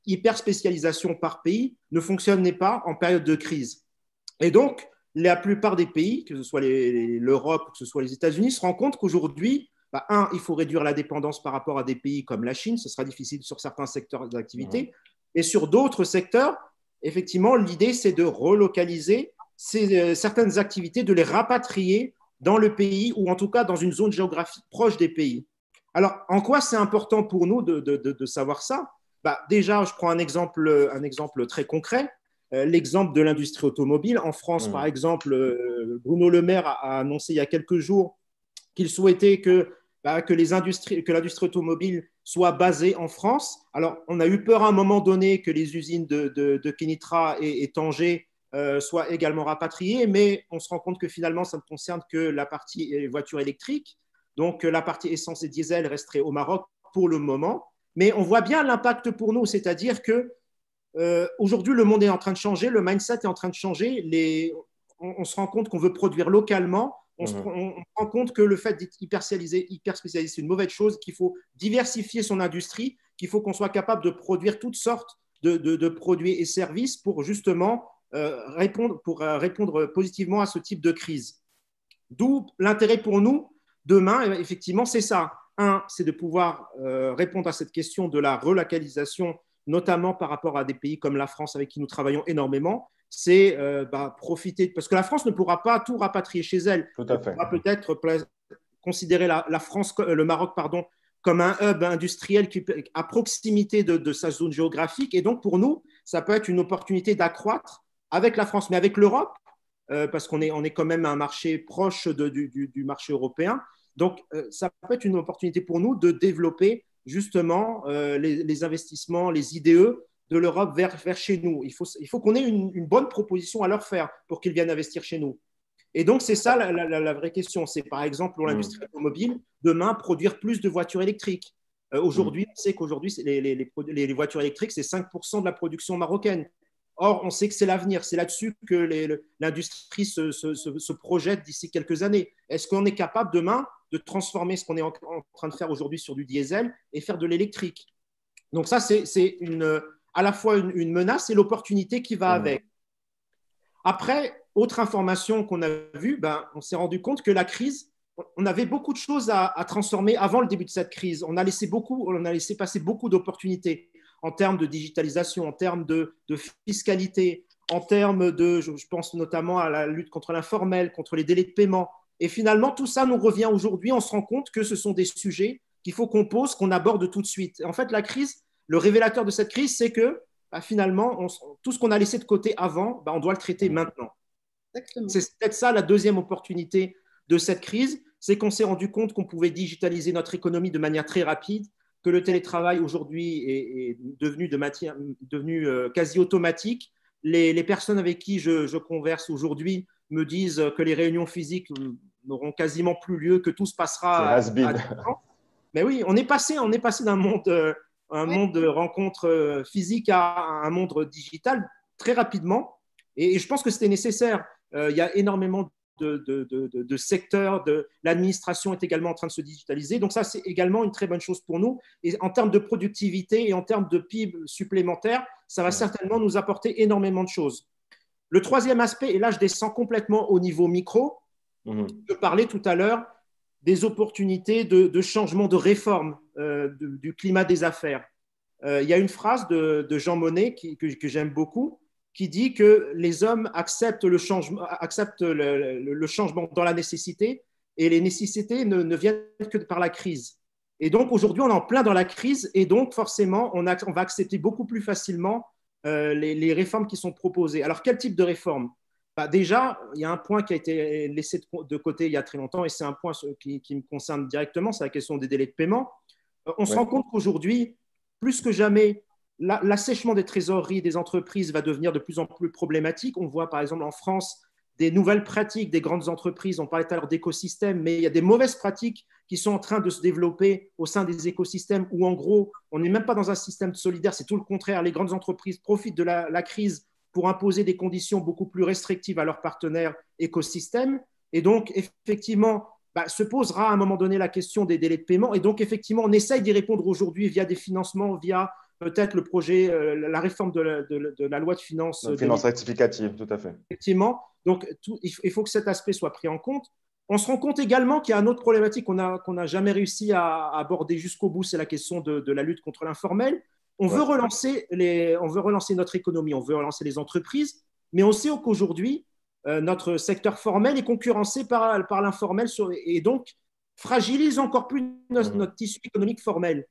hyper spécialisation par pays, ne fonctionnait pas en période de crise. Et donc, la plupart des pays, que ce soit l'Europe, que ce soit les États-Unis, se rendent compte qu'aujourd'hui, il faut réduire la dépendance par rapport à des pays comme la Chine. Ce sera difficile sur certains secteurs d'activité. Et sur d'autres secteurs, effectivement, l'idée, c'est de relocaliser certaines activités, de les rapatrier dans le pays ou en tout cas dans une zone géographique proche des pays. Alors, en quoi c'est important pour nous de savoir ça? Déjà, je prends un exemple très concret, l'exemple de l'industrie automobile. En France, par exemple, Bruno Le Maire a annoncé il y a quelques jours qu'il souhaitait que l'industrie automobile soit basée en France. Alors, on a eu peur à un moment donné que les usines de Kenitra et Tanger soient également rapatriées, mais on se rend compte que finalement, ça ne concerne que la partie voiture électrique. Donc, la partie essence et diesel resterait au Maroc pour le moment. Mais on voit bien l'impact pour nous, c'est-à-dire que aujourd'hui, le monde est en train de changer, le mindset est en train de changer. On se rend compte qu'on veut produire localement. On se rend compte que le fait d'être hyper spécialisé, c'est une mauvaise chose, qu'il faut diversifier son industrie, qu'il faut qu'on soit capable de produire toutes sortes de produits et services pour justement répondre positivement à ce type de crise. D'où l'intérêt pour nous, demain, effectivement, c'est ça. C'est de pouvoir répondre à cette question de la relocalisation, notamment par rapport à des pays comme la France avec qui nous travaillons énormément. C'est profiter, parce que la France ne pourra pas tout rapatrier chez elle. Tout à fait. Elle pourra peut-être considérer la France, le Maroc, pardon, comme un hub industriel à proximité de sa zone géographique. Et donc, pour nous, ça peut être une opportunité d'accroître avec la France, mais avec l'Europe, parce qu'on est quand même un marché proche du marché européen. Donc, ça peut être une opportunité pour nous de développer justement les investissements, les IDE de l'Europe vers chez nous. Il faut qu'on ait une bonne proposition à leur faire pour qu'ils viennent investir chez nous. Et donc, c'est ça la vraie question. C'est par exemple pour l'industrie automobile, demain, produire plus de voitures électriques. Aujourd'hui, on sait qu'aujourd'hui, les voitures électriques, c'est 5% de la production marocaine. Or, on sait que c'est l'avenir. C'est là-dessus que l'industrie se projette d'ici quelques années. Est-ce qu'on est capable demain de transformer ce qu'on est en train de faire aujourd'hui sur du diesel et faire de l'électrique? Donc ça, c'est à la fois une menace et l'opportunité qui va avec. Après, autre information qu'on a vue, on s'est rendu compte que la crise, on avait beaucoup de choses à transformer avant le début de cette crise. On a laissé passer beaucoup d'opportunités en termes de digitalisation, en termes de fiscalité, en termes je pense notamment à la lutte contre l'informel, contre les délais de paiement. Et finalement, tout ça nous revient aujourd'hui. On se rend compte que ce sont des sujets qu'il faut qu'on pose, qu'on aborde tout de suite. Et en fait, la crise, le révélateur de cette crise, c'est que finalement, tout ce qu'on a laissé de côté avant, on doit le traiter maintenant. Exactement. C'est peut-être ça la deuxième opportunité de cette crise, c'est qu'on s'est rendu compte qu'on pouvait digitaliser notre économie de manière très rapide, que le télétravail aujourd'hui est devenu quasi automatique. Les personnes avec qui je converse aujourd'hui me disent que les réunions physiques n'auront quasiment plus lieu, que tout se passera à distance. Mais oui, on est passé d'un monde de rencontres physiques à un monde digital très rapidement. Et je pense que c'était nécessaire. Il y a énormément de secteurs, l'administration est également en train de se digitaliser. Donc ça, c'est également une très bonne chose pour nous. Et en termes de productivité et en termes de PIB supplémentaire, ça va certainement nous apporter énormément de choses. Le troisième aspect, et là je descends complètement au niveau micro, je parlais tout à l'heure des opportunités de changement, de réforme du climat des affaires. Il y a une phrase de Jean Monnet que j'aime beaucoup, qui dit que les hommes acceptent le changement dans la nécessité, et les nécessités ne viennent que par la crise. Et donc aujourd'hui, on est en plein dans la crise, et donc forcément, on va accepter beaucoup plus facilement les réformes qui sont proposées. Alors, quel type de réforme? Déjà, il y a un point qui a été laissé de côté il y a très longtemps, et c'est un point qui me concerne directement, c'est la question des délais de paiement. On se rend compte qu'aujourd'hui, plus que jamais, l'assèchement des trésoreries des entreprises va devenir de plus en plus problématique. On voit par exemple en France des nouvelles pratiques des grandes entreprises. On parlait tout à l'heure d'écosystèmes, mais il y a des mauvaises pratiques qui sont en train de se développer au sein des écosystèmes où en gros, on n'est même pas dans un système solidaire, c'est tout le contraire. Les grandes entreprises profitent de la crise pour imposer des conditions beaucoup plus restrictives à leurs partenaires écosystèmes. Et donc, effectivement, se posera à un moment donné la question des délais de paiement. Et donc, effectivement, on essaye d'y répondre aujourd'hui via des financements, via peut-être le projet, la réforme de la loi de finances. Finances rectificatives, tout à fait. Effectivement. Donc, il faut que cet aspect soit pris en compte. On se rend compte également qu'il y a une autre problématique qu'on n'a jamais réussi à aborder jusqu'au bout, c'est la question de la lutte contre l'informel. On veut relancer notre économie, on veut relancer les entreprises, mais on sait qu'aujourd'hui, notre secteur formel est concurrencé par l'informel et donc fragilise encore plus notre tissu économique formel.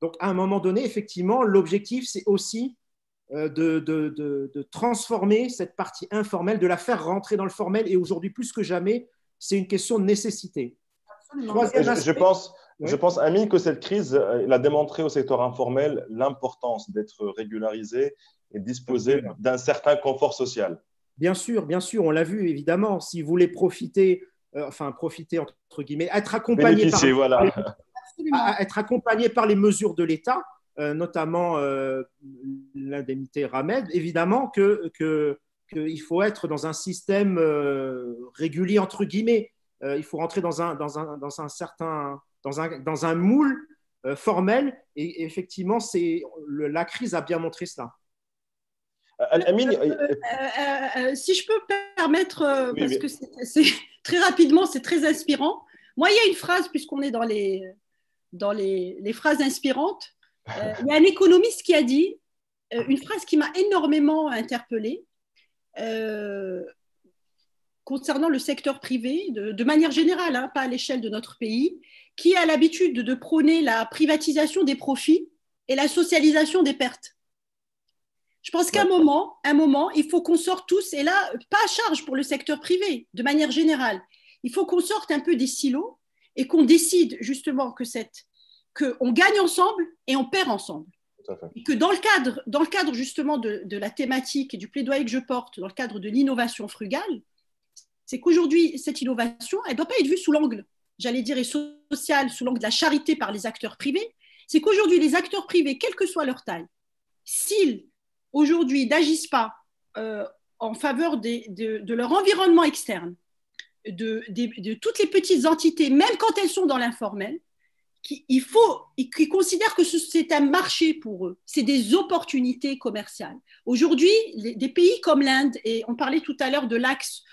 Donc, à un moment donné, effectivement, l'objectif, c'est aussi de transformer cette partie informelle, de la faire rentrer dans le formel. Et aujourd'hui, plus que jamais, c'est une question de nécessité. Je pense, Amine, que cette crise a démontré au secteur informel l'importance d'être régularisé et disposer d'un certain confort social. Bien sûr, on l'a vu, évidemment. Si vous voulez profiter entre guillemets, être accompagné être accompagné par les mesures de l'État, notamment l'indemnité RAMED, évidemment qu'il faut être dans un système régulier, entre guillemets. Il faut rentrer dans un moule formel, et effectivement, la crise a bien montré cela. Amine, si je peux me permettre, parce que c'est très rapidement, c'est très inspirant. Moi, il y a une phrase, puisqu'on est dans les phrases inspirantes, il y a un économiste qui a dit une phrase qui m'a énormément interpellée. concernant le secteur privé, de manière générale, hein, pas à l'échelle de notre pays, qui a l'habitude de prôner la privatisation des profits et la socialisation des pertes. Je pense qu'à un moment, il faut qu'on sorte tous, et là, pas à charge pour le secteur privé, de manière générale. Il faut qu'on sorte un peu des silos et qu'on décide justement qu'on gagne ensemble et on perd ensemble. Et que dans le cadre justement de la thématique et du plaidoyer que je porte, dans le cadre de l'innovation frugale, c'est qu'aujourd'hui, cette innovation, elle ne doit pas être vue sous l'angle, j'allais dire, social, sous l'angle de la charité par les acteurs privés. C'est qu'aujourd'hui, les acteurs privés, quelle que soit leur taille, s'ils aujourd'hui n'agissent pas en faveur de leur environnement externe, de toutes les petites entités, même quand elles sont dans l'informel, qu'ils considèrent que c'est un marché pour eux, c'est des opportunités commerciales. Aujourd'hui, des pays comme l'Inde, et on parlait tout à l'heure de l'axe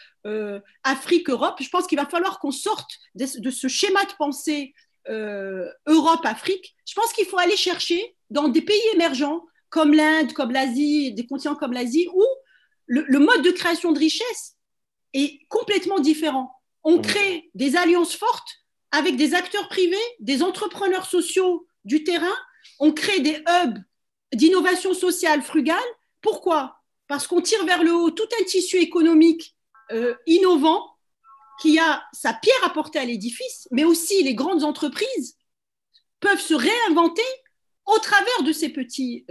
Afrique-Europe, je pense qu'il va falloir qu'on sorte de ce schéma de pensée Europe-Afrique. Je pense qu'il faut aller chercher dans des pays émergents comme l'Inde, comme l'Asie, des continents comme l'Asie, où le mode de création de richesse est complètement différent. On crée des alliances fortes avec des acteurs privés, des entrepreneurs sociaux du terrain. On crée des hubs d'innovation sociale frugale. Pourquoi? Parce qu'on tire vers le haut tout un tissu économique innovant qui a sa pierre à porter à l'édifice, mais aussi les grandes entreprises peuvent se réinventer au travers de ces petits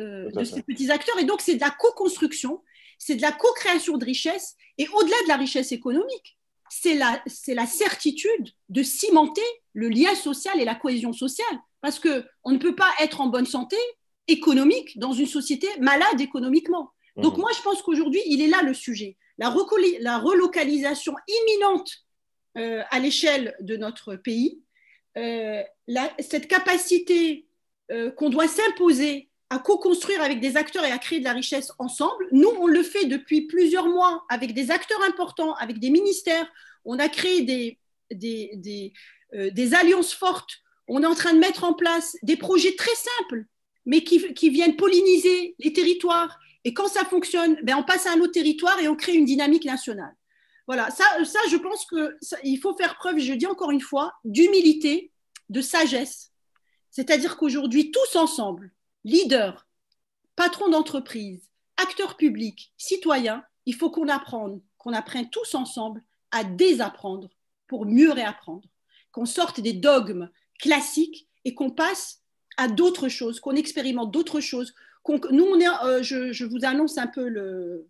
acteurs. Et donc, c'est de la co-construction, c'est de la co-création de richesses. Et au-delà de la richesse économique, c'est la certitude de cimenter le lien social et la cohésion sociale. Parce qu'on ne peut pas être en bonne santé économique dans une société malade économiquement. Donc moi, je pense qu'aujourd'hui, il est là le sujet. La relocalisation imminente à l'échelle de notre pays, cette capacité qu'on doit s'imposer à co-construire avec des acteurs et à créer de la richesse ensemble. Nous, on le fait depuis plusieurs mois avec des acteurs importants, avec des ministères. On a créé des alliances fortes. On est en train de mettre en place des projets très simples, mais qui viennent polliniser les territoires. Et quand ça fonctionne, on passe à un autre territoire et on crée une dynamique nationale. Voilà, ça je pense qu'il faut faire preuve, je dis encore une fois, d'humilité, de sagesse. C'est-à-dire qu'aujourd'hui, tous ensemble, leaders, patrons d'entreprise, acteurs publics, citoyens, il faut qu'on apprenne tous ensemble à désapprendre pour mieux réapprendre, qu'on sorte des dogmes classiques et qu'on passe à d'autres choses, qu'on expérimente d'autres choses. Nous, je vous annonce un peu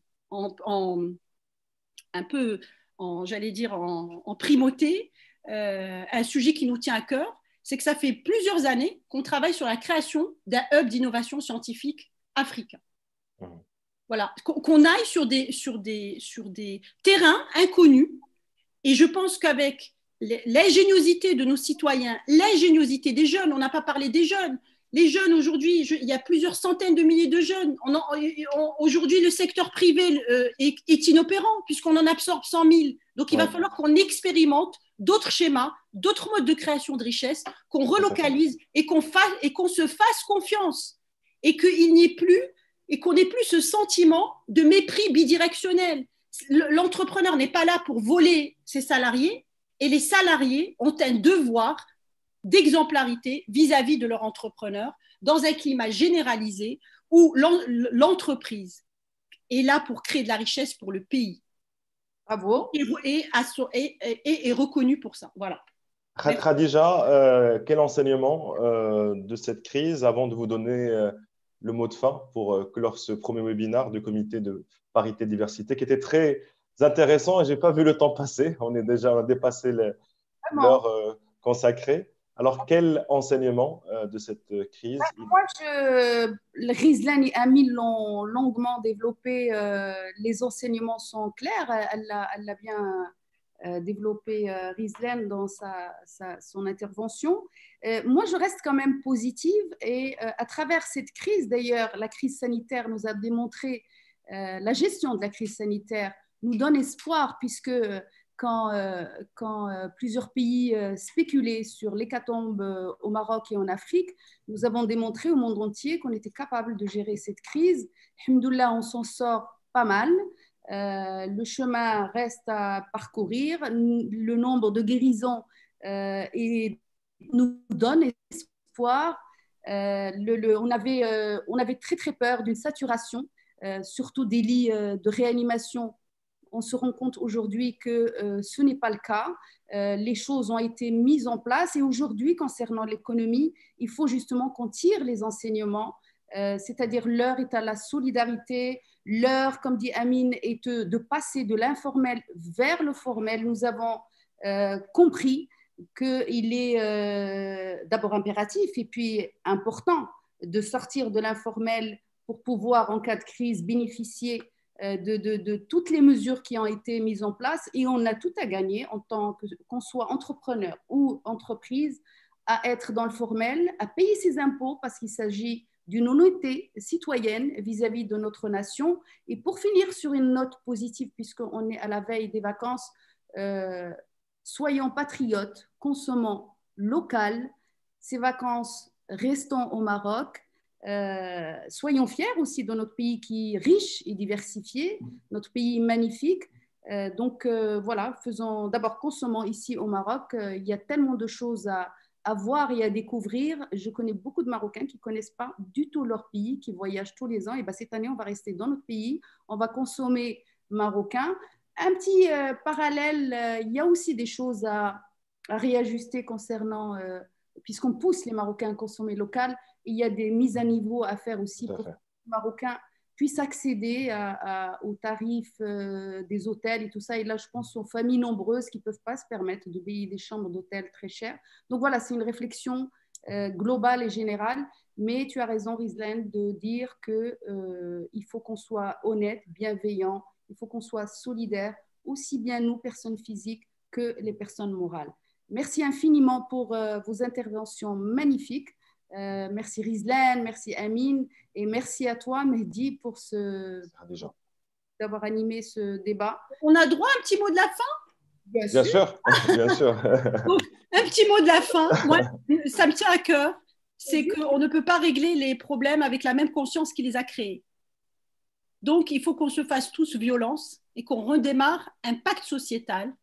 j'allais dire en primauté, un sujet qui nous tient à cœur, c'est que ça fait plusieurs années qu'on travaille sur la création d'un hub d'innovation scientifique africain. Voilà, qu'on aille sur des terrains inconnus. Et je pense qu'avec l'ingéniosité de nos citoyens, l'ingéniosité des jeunes, on n'a pas parlé des jeunes. Les jeunes, aujourd'hui, il y a plusieurs centaines de milliers de jeunes. Aujourd'hui, le secteur privé est inopérant puisqu'on en absorbe 100 000. Donc, il va falloir qu'on expérimente d'autres schémas, d'autres modes de création de richesse, qu'on relocalise et qu'on se fasse confiance et qu'il n'y ait plus et qu'on n'ait plus ce sentiment de mépris bidirectionnel. L'entrepreneur n'est pas là pour voler ses salariés et les salariés ont un devoir d'exemplarité vis-à-vis de leur entrepreneur dans un climat généralisé où l'entreprise est là pour créer de la richesse pour le pays. Bravo. Et est reconnue pour ça. Voilà. Khadija, quel enseignement de cette crise avant de vous donner le mot de fin pour clore ce premier webinaire du comité de parité diversité qui était très intéressant et je n'ai pas vu le temps passer. On a dépassé l'heure consacrée. Alors, quel enseignement de cette crise? Rizlan et Amine l'ont longuement développé. Les enseignements sont clairs. Elle l'a bien développé, Rizlan, dans son intervention. Moi, je reste quand même positive. Et à travers cette crise, d'ailleurs, la crise sanitaire nous a démontré, la gestion de la crise sanitaire nous donne espoir, puisque quand plusieurs pays spéculaient sur l'hécatombe au Maroc et en Afrique, nous avons démontré au monde entier qu'on était capable de gérer cette crise. Alhamdoulilah, on s'en sort pas mal. Le chemin reste à parcourir. Le nombre de guérisons nous donne espoir. On avait très très peur d'une saturation, surtout des lits de réanimation. On se rend compte aujourd'hui que ce n'est pas le cas. Les choses ont été mises en place et aujourd'hui, concernant l'économie, il faut justement qu'on tire les enseignements, c'est-à-dire l'heure est à la solidarité, l'heure, comme dit Amine, est de passer de l'informel vers le formel. Nous avons compris qu'il est d'abord impératif et puis important de sortir de l'informel pour pouvoir, en cas de crise, bénéficier de toutes les mesures qui ont été mises en place. Et on a tout à gagner en tant qu'on soit entrepreneur ou entreprise à être dans le formel, à payer ses impôts parce qu'il s'agit d'une honnêteté citoyenne vis-à-vis de notre nation. Et pour finir sur une note positive, puisqu'on est à la veille des vacances, soyons patriotes, consommons local. Ces vacances, restons au Maroc. Soyons fiers aussi de notre pays qui est riche et diversifié, notre pays magnifique. Donc voilà, d'abord consommons ici au Maroc. Il y a tellement de choses à voir et à découvrir. Je connais beaucoup de Marocains qui ne connaissent pas du tout leur pays, qui voyagent tous les ans. Et bien, cette année, on va rester dans notre pays, on va consommer marocain. Un petit parallèle, il y a aussi des choses à réajuster concernant, puisqu'on pousse les Marocains à consommer local, il y a des mises à niveau à faire aussi pour que les Marocains puissent accéder aux tarifs des hôtels et tout ça. Et là, je pense aux familles nombreuses qui ne peuvent pas se permettre de payer des chambres d'hôtel très chères. Donc voilà, c'est une réflexion globale et générale. Mais tu as raison, Rizlan, de dire qu'il faut qu'on soit honnête, bienveillant, il faut qu'on soit solidaire, aussi bien nous, personnes physiques, que les personnes morales. Merci infiniment pour vos interventions magnifiques. Merci Rizlan, merci Amine et merci à toi Mehdi pour d'avoir animé ce débat. On a droit à un petit mot de la fin? Bien sûr. Bien sûr. Donc, un petit mot de la fin. Moi, ça me tient à cœur. C'est qu'on ne peut pas régler les problèmes avec la même conscience qui les a créés. Donc, il faut qu'on se fasse tous violence et qu'on redémarre un pacte sociétal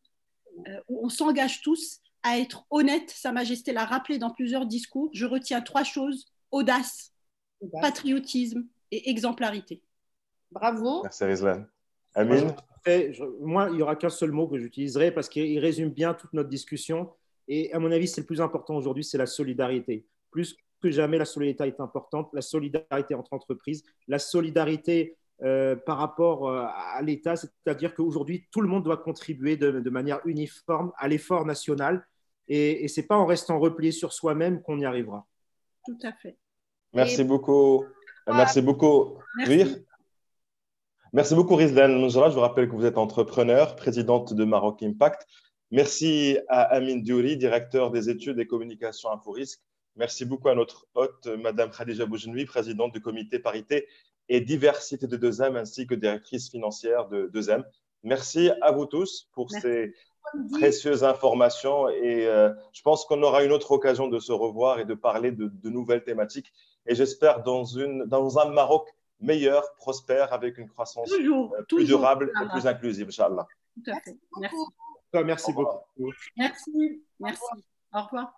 où on s'engage tous à être honnête. Sa Majesté l'a rappelé dans plusieurs discours. Je retiens 3 choses: audace, patriotisme et exemplarité. Bravo. Merci Rizlan. Amine? Moi, il n'y aura qu'un seul mot que j'utiliserai parce qu'il résume bien toute notre discussion. Et à mon avis, c'est le plus important aujourd'hui, c'est la solidarité. Plus que jamais, la solidarité est importante. La solidarité entre entreprises, la solidarité par rapport à l'État, c'est-à-dire qu'aujourd'hui, tout le monde doit contribuer de manière uniforme à l'effort national et ce n'est pas en restant replié sur soi-même qu'on y arrivera. Tout à fait. Merci beaucoup. Merci beaucoup. Merci. Oui. Merci beaucoup, Rizlan Noujra. Je vous rappelle que vous êtes entrepreneur, présidente de Maroc Impact. Merci à Amine Diouri, directeur des études et communications InfoRisque. Merci beaucoup à notre hôte, Madame Khadija Boujnoui, présidente du comité parité et diversité de 2M, ainsi que directrice financière de 2M. Merci à vous tous pour ces précieuses informations et je pense qu'on aura une autre occasion de se revoir et de parler de nouvelles thématiques. Et j'espère dans un Maroc meilleur, prospère, avec une croissance plus durable et plus inclusive, Inch'Allah. Tout à fait. Merci. Merci beaucoup. Merci. Merci. Au revoir.